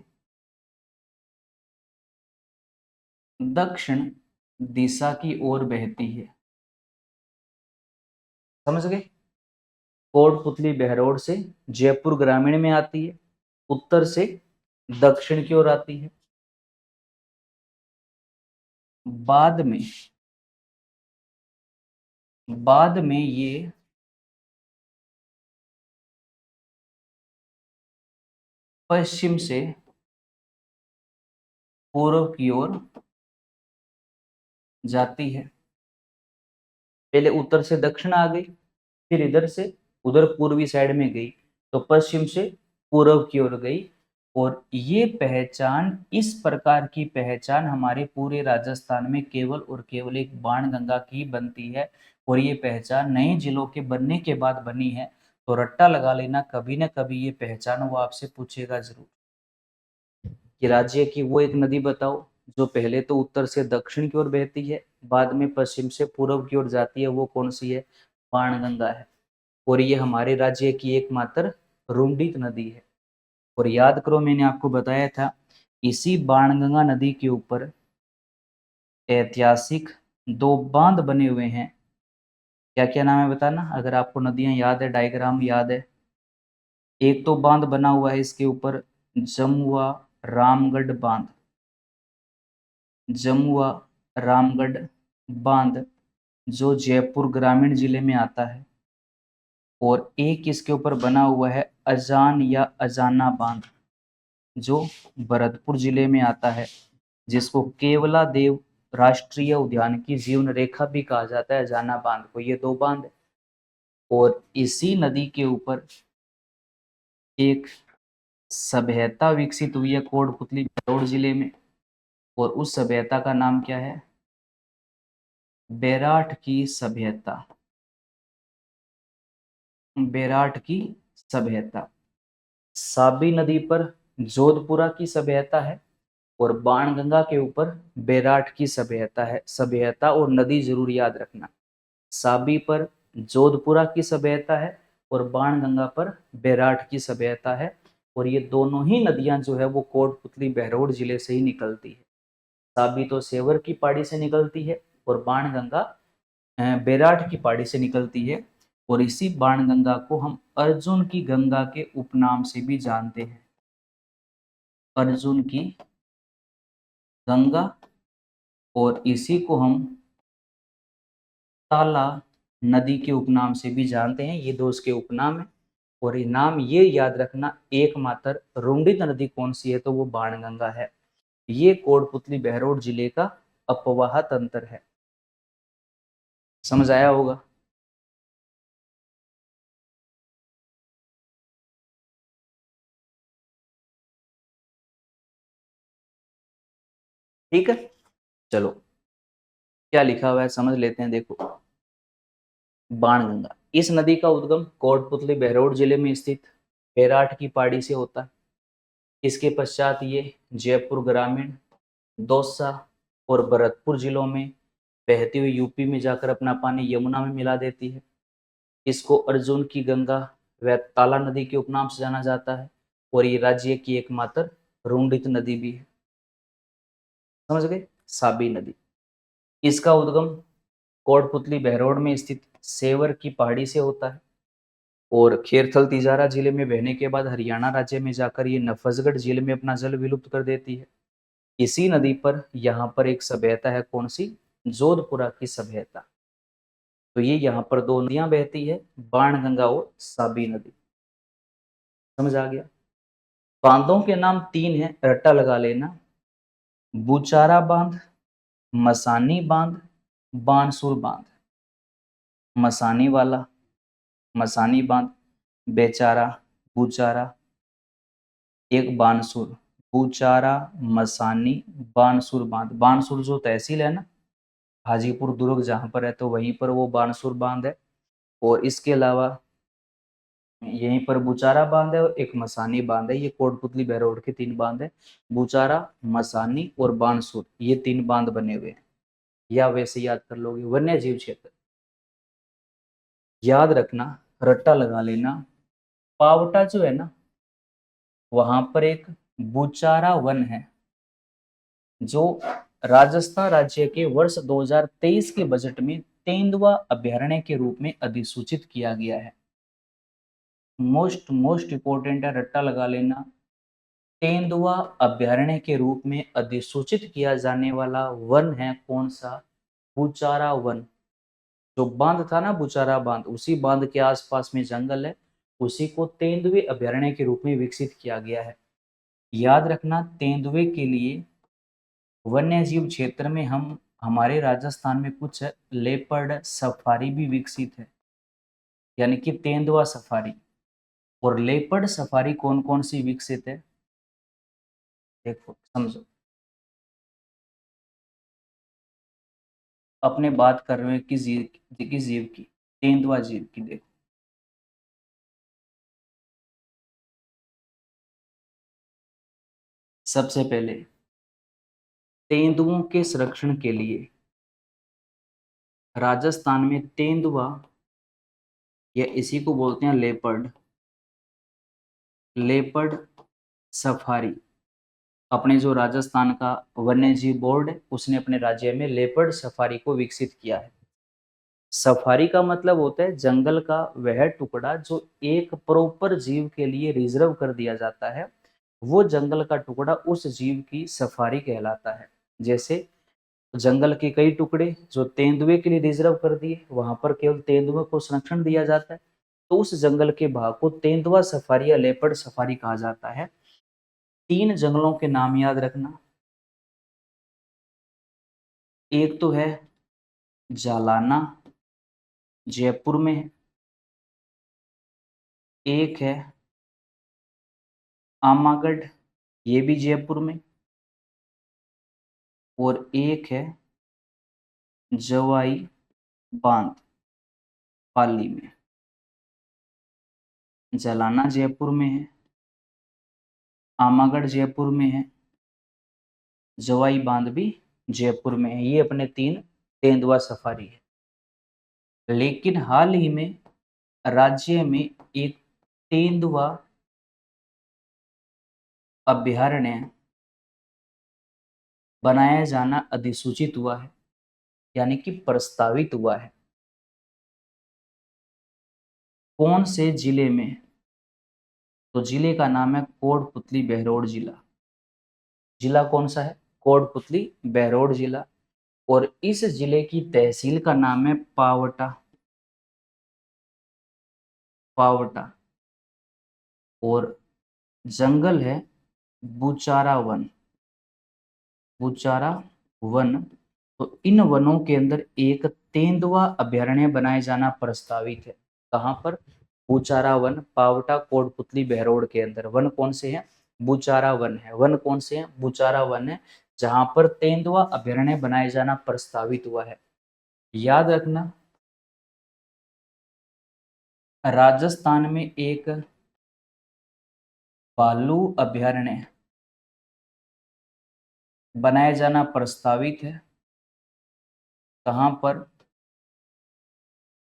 A: दक्षिण दिशा की ओर बहती है। समझ गए? कोटपुतली बहरोड से जयपुर ग्रामीण में आती है, उत्तर से दक्षिण की ओर आती है, बाद में ये पश्चिम से पूर्व की ओर जाती है। पहले उत्तर से दक्षिण आ गई, फिर इधर से उधर पूर्वी साइड में गई, तो पश्चिम से पूर्व की ओर गई। और ये पहचान, इस प्रकार की पहचान हमारे पूरे राजस्थान में केवल और केवल एक बाणगंगा की बनती है। और ये पहचान नए जिलों के बनने के बाद बनी है। तो रट्टा लगा लेना, कभी ना कभी ये पहचान वो आपसे पूछेगा जरूर कि राज्य की वो एक नदी बताओ जो पहले तो उत्तर से दक्षिण की ओर बहती है, बाद में पश्चिम से पूर्व की ओर जाती है, वो कौन सी है? बाणगंगा है। और ये हमारे राज्य की एकमात्र रुंडित नदी है। और याद करो, मैंने आपको बताया था इसी बाणगंगा नदी के ऊपर ऐतिहासिक 2 बांध बने हुए हैं। क्या क्या नाम है बताना, अगर आपको नदियां याद है, डायग्राम याद है। एक तो बांध बना हुआ है इसके ऊपर, जमुआ रामगढ़ बांध, जमुआ रामगढ़ बांध, जो जयपुर ग्रामीण जिले में आता है। और एक इसके ऊपर बना हुआ है अजान या अजाना बांध, जो भरतपुर जिले में आता है, जिसको केवला देव राष्ट्रीय उद्यान की जीवन रेखा भी कहा जाता है, अजाना बांध को। ये 2 बांध है। और इसी नदी के ऊपर एक सभ्यता विकसित हुई है कोटपुतली बेरोड जिले में, और उस सभ्यता का नाम क्या है? बेराट की सभ्यता। बेराट की सभ्यता। साबी नदी पर जोधपुरा की सभ्यता है, और बाणगंगा के ऊपर बेराट की सभ्यता है। सभ्यता और नदी जरूर याद रखना। साबी पर जोधपुरा की सभ्यता है, और बाणगंगा पर बेराट की सभ्यता है, और ये दोनों ही नदियां जो है वो कोटपुतली बहरोड जिले से ही निकलती है। साबी तो सेवर की पहाड़ी से निकलती है, और बाणगंगा बेराट की पहाड़ी से निकलती है, और इसी बाणगंगा को हम अर्जुन की गंगा के उपनाम से भी जानते हैं। अर्जुन की गंगा, और इसी को हम ताला नदी के उपनाम से भी जानते हैं। ये दो उसके उपनाम है, और ये नाम ये याद रखना, एकमात्र रुंडित नदी कौन सी है, तो वो बाणगंगा है। ये कोटपुतली बहरोड जिले का अपवाह तंत्र है। समझ आया होगा? ठीक है, चलो क्या लिखा हुआ है समझ लेते हैं। देखो, बाणगंगा, इस नदी का उद्गम कोटपुतली बहरोड जिले में स्थित बेराट की पहाड़ी से होता है। इसके पश्चात ये जयपुर ग्रामीण, दौसा और भरतपुर जिलों में बहती हुई यूपी में जाकर अपना पानी यमुना में मिला देती है। इसको अर्जुन की गंगा व ताला नदी के उपनाम से जाना जाता है, और ये राज्य की एकमात्र रुंडित नदी भी है। समझ गए? साबी नदी, इसका उद्गम कोटपुतली बहरोड में स्थित सेवर की पहाड़ी से होता है, और खेरथल तिजारा जिले में बहने के बाद हरियाणा राज्य में जाकर ये नफजगढ़ जिले में अपना जल विलुप्त कर देती है। इसी नदी पर यहाँ पर एक सभ्यता है, कौन सी? जोधपुरा की सभ्यता। तो ये यहाँ पर दो नदियां बहती है, बाणगंगा और साबी नदी। समझ आ गया? बांधों के नाम तीन है, रट्टा लगा लेना। बुचारा बांध, मसानी बांध, बानसूर बांध। मसानी वाला, मसानी बांध, बेचारा, बुचारा, एक बानसूर। बुचारा, मसानी, बानसूर बांध। बानसूर जो तहसील है ना, हाजीपुर दुर्ग जहाँ पर है, तो वहीं पर वो बानसूर बांध है। और इसके अलावा यहीं पर बुचारा बांध है और एक मसानी बांध है। ये कोटपुतली बहरोड के तीन बांध है, बुचारा, मसानी और बानसूर। ये तीन बांध बने हुए हैं, या वैसे याद कर लोगे। वन्य जीव क्षेत्र याद रखना, रट्टा लगा लेना। पावटा जो है ना, वहां पर एक बुचारा वन है, जो राजस्थान राज्य के वर्ष 2023 के बजट में तेंदुआ अभ्यारण्य के रूप में अधिसूचित किया गया है। मोस्ट इंपोर्टेंट है, रट्टा लगा लेना। तेंदुआ अभ्यारण्य के रूप में अधिसूचित किया जाने वाला वन है कौन सा? बुचारा वन। जो बांध था ना, बुचारा बांध, उसी बांध के आसपास में जंगल है, उसी को तेंदुए अभ्यारण्य के रूप में विकसित किया गया है। याद रखना, तेंदुए के लिए वन्य जीव क्षेत्र में हम हमारे राजस्थान में कुछ लेपर्ड सफारी भी विकसित है, यानी कि तेंदुआ सफारी। और लेपर्ड सफारी कौन कौन सी विकसित है, देखो समझो। अपने बात कर रहे हैं किस जीव की? तेंदुआ जीव की। देखो, सबसे पहले तेंदुओं के संरक्षण के लिए राजस्थान में तेंदुआ, या इसी को बोलते हैं लेपर्ड, लेपर्ड सफारी। अपने जो राजस्थान का वन्य जीव बोर्ड है, उसने अपने राज्य में लेपर्ड सफारी को विकसित किया है। सफारी का मतलब होता है जंगल का वह टुकड़ा जो एक प्रॉपर जीव के लिए रिजर्व कर दिया जाता है, वो जंगल का टुकड़ा उस जीव की सफारी कहलाता है। जैसे जंगल के कई टुकड़े जो तेंदुए के लिए रिजर्व कर दिए, वहां पर केवल तेंदुए को संरक्षण दिया जाता है, तो उस जंगल के भाग को तेंदुआ सफारी या लेपर्ड सफारी कहा जाता है। तीन जंगलों के नाम याद रखना। एक तो है जालाना, जयपुर में है। एक है आमागढ़, ये भी जयपुर में, और एक है जवाई बांध, पाली में। जलाना जयपुर में है, आमागढ़ जयपुर में है, जवाई बांध भी जयपुर में है। ये अपने 3 तेंदुआ सफारी है। लेकिन हाल ही में राज्य में एक तेंदुआ अभ्यारण्य बनाया जाना अधिसूचित हुआ है, यानी कि प्रस्तावित हुआ है। कौन से जिले में? तो जिले का नाम है कोटपुतली बहरोड जिला। जिला कौन सा है? कोटपुतली बहरोड जिला। और इस जिले की तहसील का नाम है पावटा। पावटा। और जंगल है बुचारा वन। बुचारा वन। तो इन वनों के अंदर एक तेंदुआ अभ्यारण्य बनाए जाना प्रस्तावित है। कहां पर? बुचारा वन, पावटा, कोटपुतली बहरोड के अंदर। वन कौन से हैं? बुचारा वन है। वन कौन से हैं? बुचारा वन है, जहां पर तेंदुआ अभ्यारण्य बनाए जाना प्रस्तावित हुआ है। याद रखना, राजस्थान में एक भालू अभ्यारण्य बनाया जाना प्रस्तावित है। कहां पर?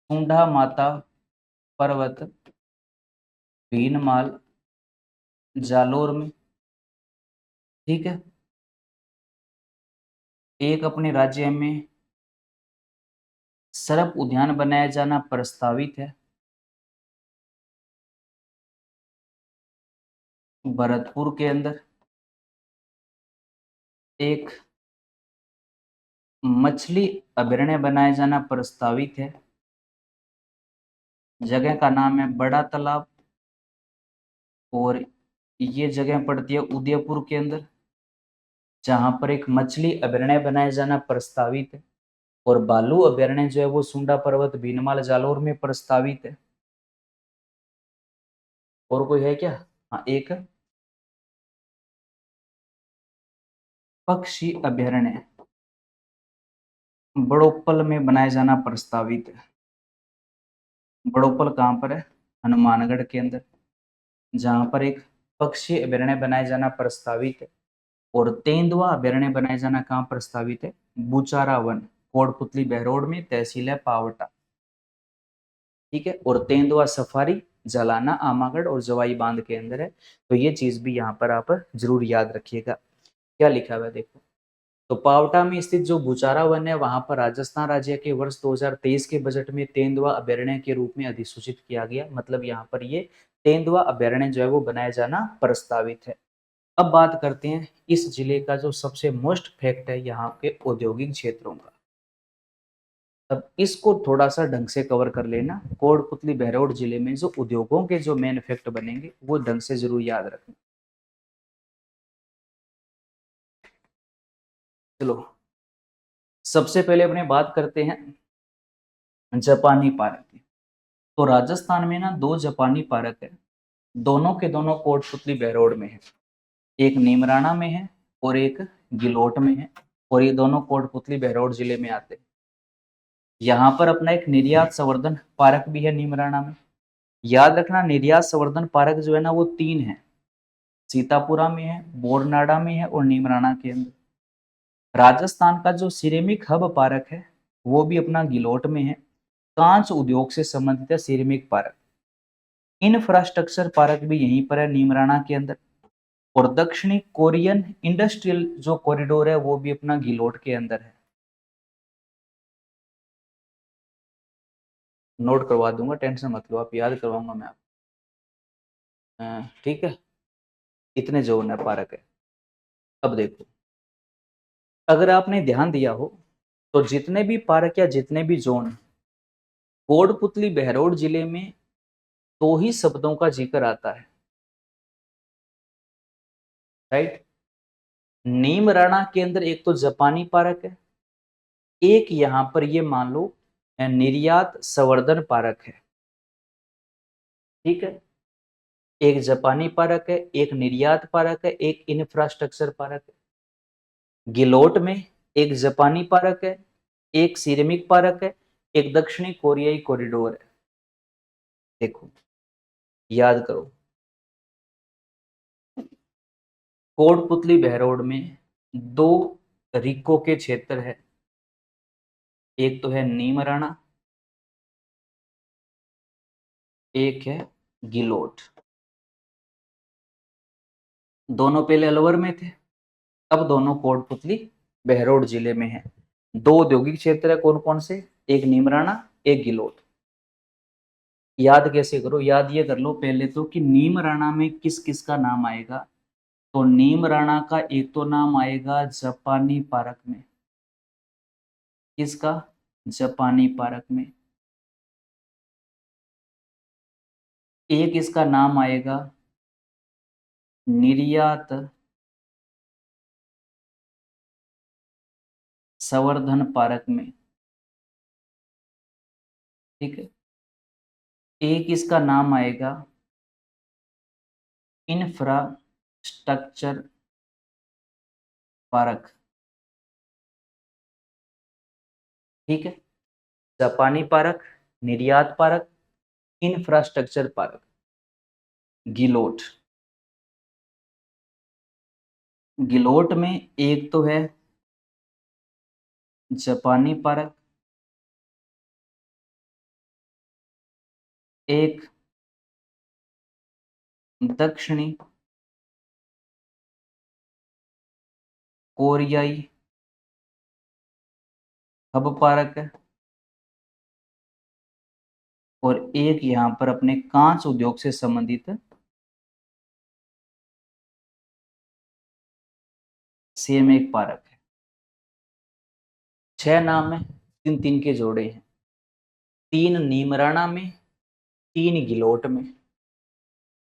A: सूंढा माता पर्वत, भीनमाल, जालोर में। ठीक है। एक अपने राज्य में सरप उद्यान बनाया जाना प्रस्तावित है, भरतपुर के अंदर। एक मछली अभयारण्य बनाया जाना प्रस्तावित है, जगह का नाम है बड़ा तालाब, और ये जगह पड़ती है उदयपुर के अंदर, जहां पर एक मछली अभयारण्य बनाया जाना प्रस्तावित है। और भालू अभयारण्य जो है वो सुंडा पर्वत, भीनमाल, जालोर में प्रस्तावित है। और कोई है क्या? हाँ, एक पक्षी अभयारण्य बड़ोपल में बनाया जाना प्रस्तावित है। बड़ोपल कहां पर है? हनुमानगढ़ के अंदर, जहां पर एक पक्षी अभयारण्य बनाया जाना प्रस्तावित है। और तेंदुआ अभयारण्य बनाया जाना कहां प्रस्तावित है? बुचारा वन, कोटपुतली बहरोड में, तहसील है पावटा। ठीक है। और तेंदुआ सफारी जलाना, आमागढ़ और जवाई बांध के अंदर है। तो ये चीज भी यहाँ पर आप जरूर याद रखिएगा। क्या लिखा हुआ है देखो। तो पावटा में स्थित जो बुचारा वन है, वहां पर राजस्थान राज्य के वर्ष 2023 के बजट में तेंदुआ अभयारण्य के रूप में अधिसूचित किया गया। मतलब यहाँ पर ये तेंदुआ अभयारण्य जो है वो बनाया जाना प्रस्तावित है। अब बात करते हैं इस जिले का जो सबसे मोस्ट फैक्ट है यहाँ के औद्योगिक क्षेत्रों का। तब इसको थोड़ा सा ढंग से कवर कर लेना। कोटपुतली बहरोड जिले में जो उद्योगों के जो मेन फैक्ट बनेंगे वो ढंग से जरूर याद रखना। चलो, सबसे पहले अपने बात करते हैं जापानी पार्क की। तो राजस्थान में ना 2 जापानी पार्क है, दोनों के दोनों कोटपुतली बहरोड में है। एक नीमराणा में है और एक गिलोट में है, और ये दोनों कोटपुतली बहरोड जिले में आते हैं। यहाँ पर अपना एक निर्यात संवर्धन पार्क भी है नीमराणा में। याद रखना, निर्यात संवर्धन पार्क जो है ना वो 3 है, सीतापुरा में है, बोरनाडा में है और नीमराणा के अंदर। राजस्थान का जो सिरेमिक हब पार्क है वो भी अपना गिलोट में है। कांच उद्योग से संबंधित है सिरेमिक पार्क। इंफ्रास्ट्रक्चर पार्क भी यहीं पर है नीमराणा के अंदर। और दक्षिणी कोरियन इंडस्ट्रियल जो कॉरिडोर है वो भी अपना गिलोट के अंदर है। नोट करवा दूंगा, टेंशन मत लो, आप याद करवाऊंगा मैं आप। ठीक है। इतने जोन है पार्क है। अब देखो, अगर आपने ध्यान दिया हो तो जितने भी पार्क या जितने भी जोन कोटपुतली बहरोड जिले में 2 ही शब्दों का जिक्र आता है, राइट। नीमराणा के अंदर एक तो जापानी पार्क है, एक यहां पर ये मान लो निर्यात संवर्धन पार्क है। ठीक है। एक जापानी पार्क है, एक निर्यात पार्क है, एक इंफ्रास्ट्रक्चर पार्क है। गिलोट में एक जापानी पार्क है, एक सिरेमिक पार्क है, एक दक्षिणी कोरियाई कॉरिडोर है। देखो याद करो, कोटपुतली बहरोड में दो रिको के क्षेत्र है, एक तो है नीमराणा, एक है गिलोट। दोनों पहले अलवर में थे, अब दोनों कोटपुतली बहरोड जिले में है। दो औद्योगिक क्षेत्र है, कौन कौन से? एक नीमराणा, एक गिलोट। याद कैसे करो? याद ये कर लो पहले तो कि नीमराणा में किस किस का नाम आएगा। तो नीमराणा का एक तो नाम आएगा जापानी पार्क में। किसका? जापानी पार्क में। एक इसका नाम आएगा निर्यात संवर्धन पार्क में। ठीक है। एक इसका नाम आएगा इंफ्रास्ट्रक्चर पार्क। ठीक है। जापानी पार्क, निर्यात park, infrastructure park, Guillot. Guillot में एक तो है जापानी पार्क, एक दक्षिणी कोरियाई हब पार्क है, और एक यहां पर अपने कांच उद्योग से संबंधित सेम एक पार्क है। 6 नाम है, तीन तीन के जोड़े हैं। 3 नीमराणा में, 3 गिलोट में।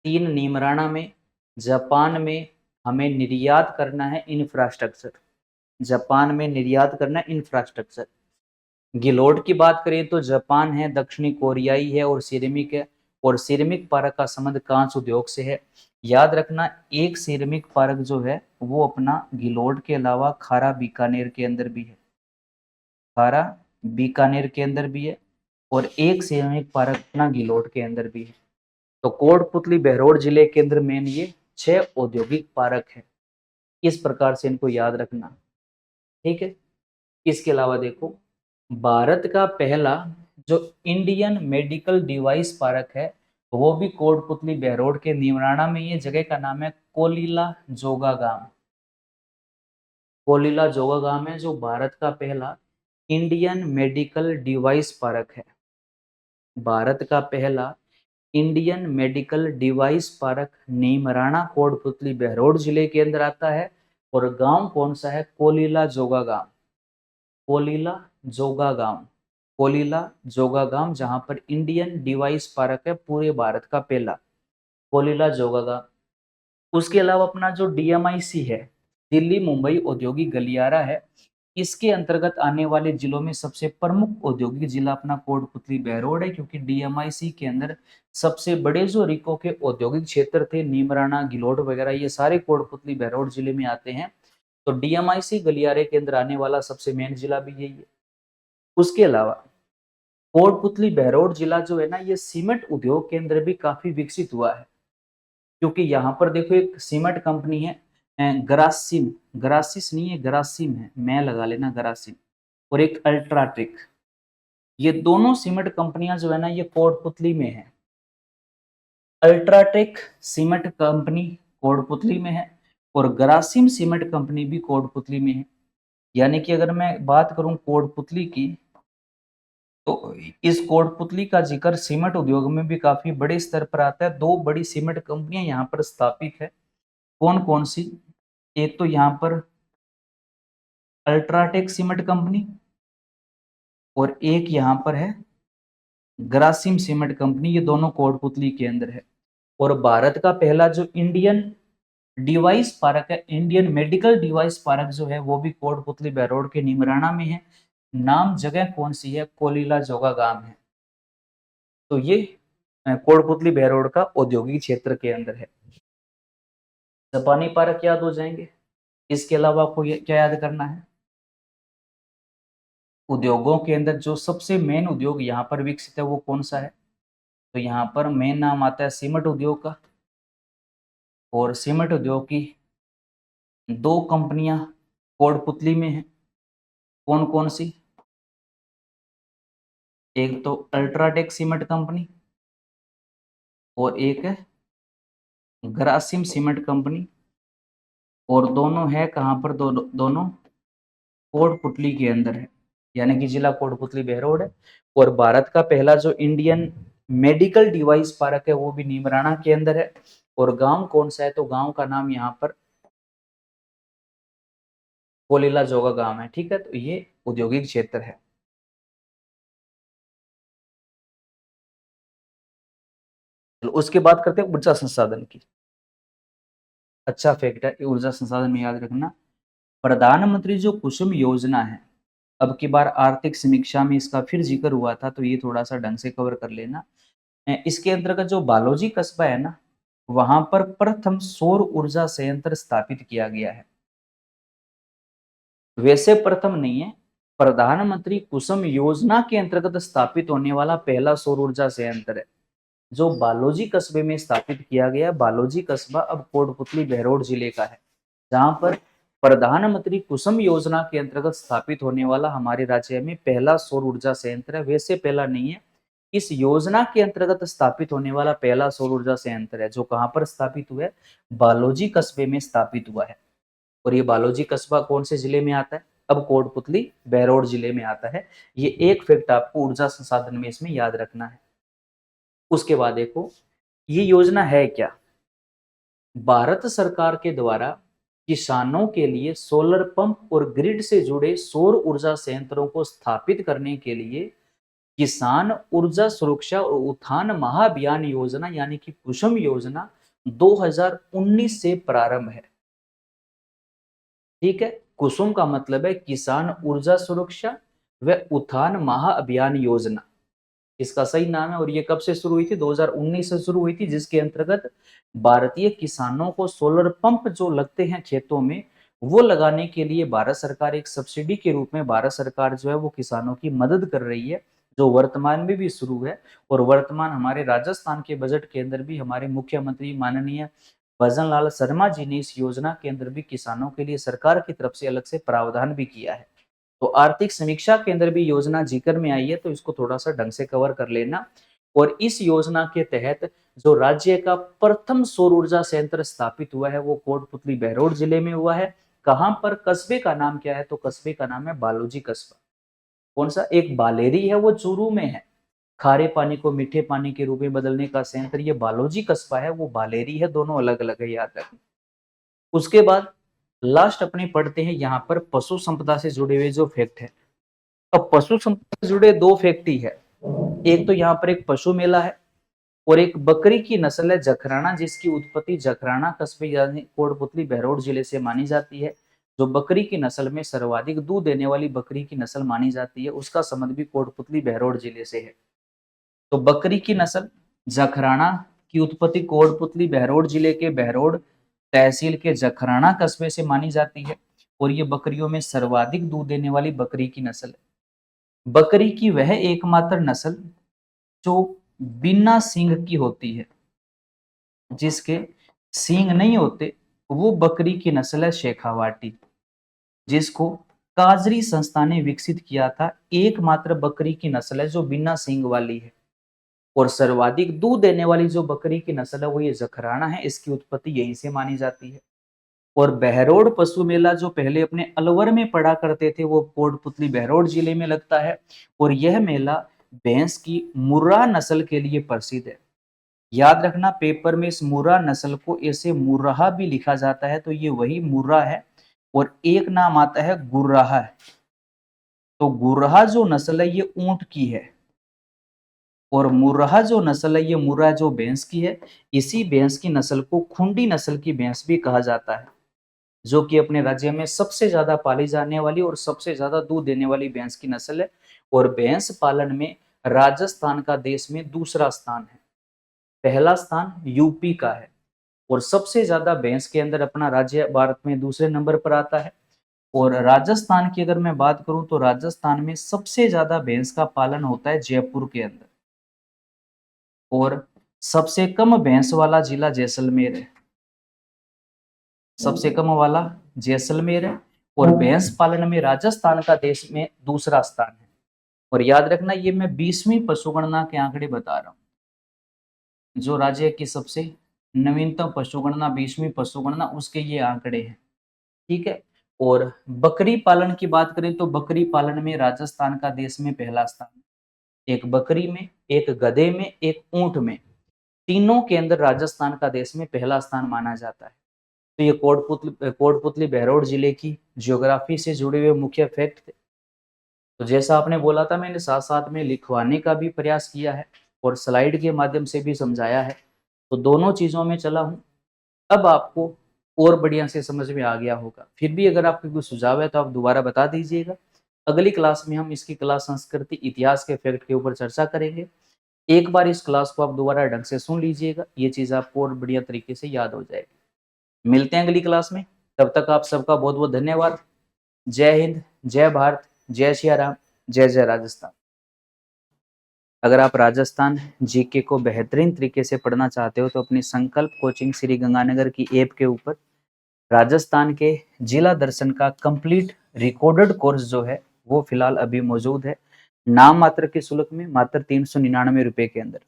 A: 3 नीमराणा में, जापान में हमें निर्यात करना है इंफ्रास्ट्रक्चर। जापान में निर्यात करना है इंफ्रास्ट्रक्चर। गिलोट की बात करें तो जापान है, दक्षिणी कोरियाई है और सिरेमिक है, और सिरेमिक पार्क का संबंध कांच उद्योग से है। याद रखना, एक सिरेमिक पार्क जो है वो अपना गिलोट के अलावा खारा बीकानेर के अंदर भी है। खारा बीकानेर के अंदर भी है, और एक सिरेमिक पार्क अपना गिलोट के अंदर भी है। तो कोटपुतली बहरोड जिले के अंदर मेन ये 6 औद्योगिक पार्क है। इस प्रकार से इनको याद रखना। ठीक है। इसके अलावा देखो, भारत का पहला जो इंडियन मेडिकल डिवाइस पार्क है वो भी कोटपुतली बहरोड के नीमराणा में। ये जगह का नाम है कोलिला जोगा गांव। कोलिला जोगा गांव है जो भारत का पहला इंडियन मेडिकल डिवाइस पार्क है। भारत का पहला Indian medical device park Neemrana Kotputli Behror जिले के अंदर आता है। और गांव कौन सा है? कोलिला जोगा गांव। कोलिला जोगा गांव, कोलिला जोगा गांव, जहां पर इंडियन डिवाइस पार्क है पूरे भारत का पहला, कोलिला जोगा गांव। उसके अलावा अपना जो डीएमआईसी है, दिल्ली मुंबई औद्योगिक गलियारा है, इसके अंतर्गत आने वाले जिलों में सबसे प्रमुख औद्योगिक जिला अपना कोटपुतली बहरोड है, क्योंकि डीएमआईसी के अंदर सबसे बड़े जो रिको के औद्योगिक क्षेत्र थे, नीमराणा, गिलोट वगैरह, ये सारे कोटपुतली बहरोड जिले में आते हैं। तो डीएमआईसी गलियारे के अंदर आने वाला सबसे मेन जिला भी यही है। उसके अलावा कोटपुतली बहरोड जिला जो है ना, ये सीमेंट उद्योग के अंदर भी काफी विकसित हुआ है, क्योंकि यहाँ पर देखो एक सीमेंट कंपनी है ग्रासिम, ग्रासिस नहीं है, ग्रासिम है, मैं लगा लेना ग्रासिम, और एक अल्ट्राटेक। ये दोनों सीमेंट कंपनियां जो है ना, ये कोटपुतली में है। अल्ट्राटेक सीमेंट कंपनी कोटपुतली में है, और ग्रासिम सीमेंट कंपनी भी कोटपुतली में है। यानी कि अगर मैं बात करूं कोटपुतली की, तो इस कोटपुतली का जिक्र सीमेंट उद्योग में भी काफी बड़े स्तर पर आता है। 2 बड़ी सीमेंट कंपनियां यहाँ पर स्थापित है। कौन कौन सी? एक तो यहाँ पर अल्ट्राटेक सीमेंट कंपनी, और एक यहाँ पर है ग्रासिम सीमेंट कंपनी। ये दोनों कोटपुतली के अंदर है। और भारत का पहला जो इंडियन डिवाइस पार्क है, इंडियन मेडिकल डिवाइस पार्क जो है, वो भी कोटपुतली बहरोड के नीमराणा में है। नाम जगह कौन सी है? कोलिला जोगा गांव है। तो ये कोटपुतली बहरोड का औद्योगिक क्षेत्र के अंदर है। जापानी पार्क याद हो जाएंगे। इसके अलावा आपको क्या याद करना है? उद्योगों के अंदर जो सबसे मेन उद्योग यहाँ पर विकसित है वो कौन सा है? तो यहाँ पर मेन नाम आता है सीमेंट उद्योग का। और सीमेंट उद्योग की दो कंपनियां कोटपुतली में हैं। कौन कौन सी? एक तो अल्ट्राटेक सीमेंट कंपनी और एक है ग्रासिम सीमेंट कंपनी। और दोनों है कहाँ पर? दोनों कोटपुतली के अंदर है, यानी कि जिला कोटपुतली बहरोड है। और भारत का पहला जो इंडियन मेडिकल डिवाइस पार्क है वो भी नीमराणा के अंदर है। और गांव कौन सा है? तो गांव का नाम यहाँ पर कोलिला जोगा गांव है। ठीक है, तो ये औद्योगिक क्षेत्र है। उसके बाद करते हैं ऊर्जा संसाधन की। अच्छा फैक्ट है ऊर्जा संसाधन में याद रखना, प्रधानमंत्री जो कुसुम योजना है, अब की बार आर्थिक समीक्षा में इसका फिर जिक्र हुआ था, तो ये थोड़ा सा ढंग से कवर कर लेना। इसके अंतर्गत जो बालोजी कस्बा है ना, वहां पर प्रथम सौर ऊर्जा संयंत्र स्थापित किया गया है। वैसे प्रथम नहीं है, प्रधानमंत्री कुसुम योजना के अंतर्गत स्थापित होने वाला पहला सौर ऊर्जा संयंत्र है जो बालोजी कस्बे में स्थापित किया गया। बालोजी कस्बा अब कोटपुतली बहरोड जिले का है, जहां पर प्रधानमंत्री कुसुम योजना के अंतर्गत स्थापित होने वाला हमारे राज्य में पहला सौर ऊर्जा संयंत्र है। वैसे पहला नहीं है, इस योजना के अंतर्गत स्थापित होने वाला पहला सौर ऊर्जा संयंत्र है जो कहां पर स्थापित हुआ है? बालोजी कस्बे में स्थापित हुआ है। और ये बालोजी कस्बा कौन से जिले में आता है? अब कोटपुतली बहरोड जिले में आता है। ये एक फैक्ट आपको ऊर्जा संसाधन में इसमें याद रखना है। उसके बाद देखो, ये योजना है क्या? भारत सरकार के द्वारा किसानों के लिए सोलर पंप और ग्रिड से जुड़े सौर ऊर्जा संयंत्रों को स्थापित करने के लिए किसान ऊर्जा सुरक्षा और उत्थान महाअभियान योजना यानी कि कुसुम योजना 2019 से प्रारंभ है। ठीक है, कुसुम का मतलब है किसान ऊर्जा सुरक्षा व उत्थान महाअभियान योजना, इसका सही नाम है। और ये कब से शुरू हुई थी? 2019 से शुरू हुई थी, जिसके अंतर्गत भारतीय किसानों को सोलर पंप जो लगते हैं खेतों में, वो लगाने के लिए भारत सरकार एक सब्सिडी के रूप में भारत सरकार जो है वो किसानों की मदद कर रही है, जो वर्तमान में भी शुरू है। और वर्तमान हमारे राजस्थान के बजट के अंदर भी हमारे मुख्यमंत्री माननीय भजन लाल शर्मा जी ने इस योजना के अंदर भी किसानों के लिए सरकार की तरफ से अलग से प्रावधान भी किया है। तो आर्थिक समीक्षा के अंदर भी योजना जिक्र में आई है, तो इसको थोड़ा सा ढंग से कवर कर लेना। और इस योजना के तहत जो राज्य का प्रथम सौर ऊर्जा संयंत्र स्थापित हुआ है वो कोटपुतली बहरोड जिले में हुआ है। कहां पर? कस्बे का नाम क्या है? तो कस्बे का नाम है बालोजी कस्बा। कौन सा? एक बालेरी है वो चूरू में है, खारे पानी को मीठे पानी के रूप में बदलने का संयंत्र। ये बालोजी कस्बा है, वो बालेरी है, दोनों अलग अलग है, याद रखना। उसके बाद लास्ट अपने पढ़ते हैं यहाँ पर पशु संपदा से जुड़े हुए जो फैक्ट है। अब पशु संपदा से जुड़े दो फैक्ट ही है। एक तो यहाँ पर एक पशु मेला है और एक बकरी की नस्ल है जखराना, जिसकी उत्पत्ति जखराना कस्बे यानी कोटपुतली बहरोड जिले से मानी जाती है। जो बकरी की नस्ल में सर्वाधिक दूध देने वाली बकरी की नस्ल मानी जाती है, उसका संबंध भी कोटपुतली बहरोड जिले से है। तो बकरी की नस्ल जखराना की उत्पत्ति कोटपुतली बहरोड जिले के बहरोड तहसील के जखराना कस्बे से मानी जाती है। और ये बकरियों में सर्वाधिक दूध देने वाली बकरी की नस्ल है। बकरी की वह एकमात्र नस्ल जो बिना सींग की होती है, जिसके सींग नहीं होते, वो बकरी की नस्ल है शेखावाटी, जिसको काजरी संस्था ने विकसित किया था। एकमात्र बकरी की नस्ल है जो बिना सींग वाली है। और सर्वाधिक दूध देने वाली जो बकरी की नस्ल है वो ये जखराना है, इसकी उत्पत्ति यहीं से मानी जाती है। और बहरोड पशु मेला जो पहले अपने अलवर में पड़ा करते थे वो कोटपुतली बहरोड जिले में लगता है। और यह मेला भैंस की मुर्रा नस्ल के लिए प्रसिद्ध है। याद रखना, पेपर में इस मुर्रा नस्ल को ऐसे मुर्राहा भी लिखा जाता है, तो ये वही मुर्रा है। और एक नाम आता है गुर्राहा। तो गुर्राहा जो नस्ल है ये ऊंट की है, और मुर्राहा जो नस्ल है ये मुर्रा जो भैंस की है। इसी भैंस की नस्ल को खुंडी नस्ल की भैंस भी कहा जाता है, जो कि अपने राज्य में सबसे ज्यादा पाली जाने वाली और सबसे ज्यादा दूध देने वाली भैंस की नस्ल है। और भैंस पालन में राजस्थान का देश में दूसरा स्थान है। पहला स्थान यूपी का है और सबसे ज्यादा भैंस के अंदर अपना राज्य भारत में दूसरे नंबर पर आता है। और राजस्थान की अगर मैं बात करूं तो राजस्थान में सबसे ज्यादा भैंस का पालन होता है जयपुर के अंदर, और सबसे कम भैंस वाला जिला जैसलमेर है। सबसे कम वाला जैसलमेर है और भैंस पालन में राजस्थान का देश में दूसरा स्थान है। और याद रखना, ये मैं 20वीं पशुगणना के आंकड़े बता रहा हूँ। जो राज्य की सबसे नवीनतम पशुगणना 20वीं पशुगणना, उसके ये आंकड़े हैं। ठीक है। और बकरी पालन की बात करें तो बकरी पालन में राजस्थान का देश में पहला स्थान है। एक बकरी में, एक गधे में, एक ऊंट में, तीनों के अंदर राजस्थान का देश में पहला स्थान माना जाता है। तो ये कोटपुतली बहरौड़ जिले की ज्योग्राफी से जुड़े हुए मुख्य फैक्ट थे। तो जैसा आपने बोला था, मैंने साथ साथ में लिखवाने का भी प्रयास किया है और स्लाइड के माध्यम से भी समझाया है। तो दोनों चीजों में चला हूं। अब आपको और बढ़िया से समझ में आ गया होगा। फिर भी अगर आपके कोई सुझाव है तो आप दोबारा बता दीजिएगा। अगली क्लास में हम इसकी कला, संस्कृति, इतिहास के फैक्ट के ऊपर चर्चा करेंगे। एक बार इस क्लास को आप दोबारा ढंग से सुन लीजिएगा, ये चीज आपको और बढ़िया तरीके से याद हो जाएगी। मिलते हैं अगली क्लास में, तब तक आप सबका बहुत बहुत धन्यवाद। जय हिंद, जय भारत, जय सिया राम, जय जय राजस्थान। अगर आप राजस्थान जीके को बेहतरीन तरीके से पढ़ना चाहते हो तो अपनी संकल्प कोचिंग श्री गंगानगर की ऐप के ऊपर राजस्थान के जिला दर्शन का कंप्लीट रिकॉर्डेड कोर्स जो है वो फिलहाल अभी मौजूद है। नाम मात्र के शुल्क में, मात्र 399 रुपए के अंदर,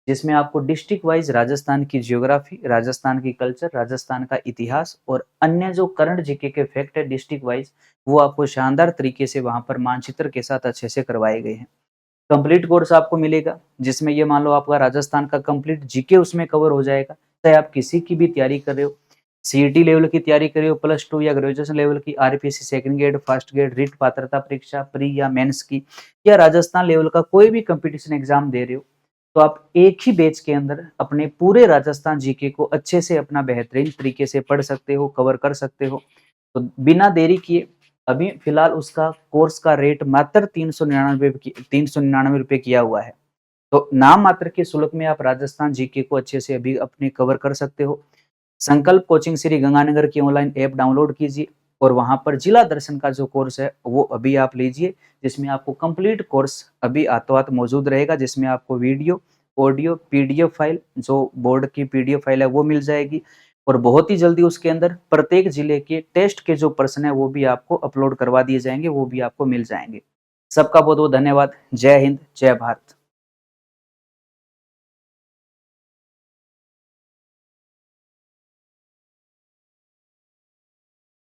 A: जिसमें आपको डिस्ट्रिक्ट वाइज राजस्थान की जियोग्राफी, राजस्थान की कल्चर, राजस्थान का इतिहास और अन्य जो करंट जीके के फैक्ट है डिस्ट्रिक्ट वाइज, वो आपको शानदार तरीके से वहां पर मानचित्र के साथ अच्छे से करवाए गए हैं। कंप्लीट कोर्स आपको मिलेगा जिसमें ये मान लो आपका राजस्थान का कंप्लीट जीके उसमें कवर हो जाएगा। चाहे आप किसी की भी तैयारी कर रहे हो, सीईटी लेवल की तैयारी कर रहे हो, +2 या ग्रेजुएशन लेवल की, RPC second grade, first grade, writ पात्रता परीक्षा, प्री या मेंस की, या राजस्थान लेवल का कोई भी कंपटीशन एग्जाम दे रहे हो, तो आप एक ही बैच के अंदर अपने पूरे राजस्थान जीके को अच्छे से अपना बेहतरीन तरीके से पढ़ सकते हो, कवर कर सकते हो। तो बिना देरी किए अभी फिलहाल उसका कोर्स का रेट मात्र 399 रुपए किया हुआ है। तो नाम मात्र के शुल्क में आप राजस्थान जीके को अच्छे से अभी अपने कवर कर सकते हो। संकल्प कोचिंग श्री गंगानगर की ऑनलाइन ऐप डाउनलोड कीजिए और वहां पर जिला दर्शन का जो कोर्स है वो अभी आप लीजिए, जिसमें आपको कंप्लीट कोर्स अभी हाथों हाथ मौजूद रहेगा, जिसमें आपको वीडियो, ऑडियो, पीडीएफ फाइल, जो बोर्ड की पीडीएफ फाइल है वो मिल जाएगी। और बहुत ही जल्दी उसके अंदर प्रत्येक जिले के टेस्ट के जो प्रश्न है वो भी आपको अपलोड करवा दिए जाएंगे, वो भी आपको मिल जाएंगे। सबका बहुत बहुत धन्यवाद। जय हिंद, जय भारत।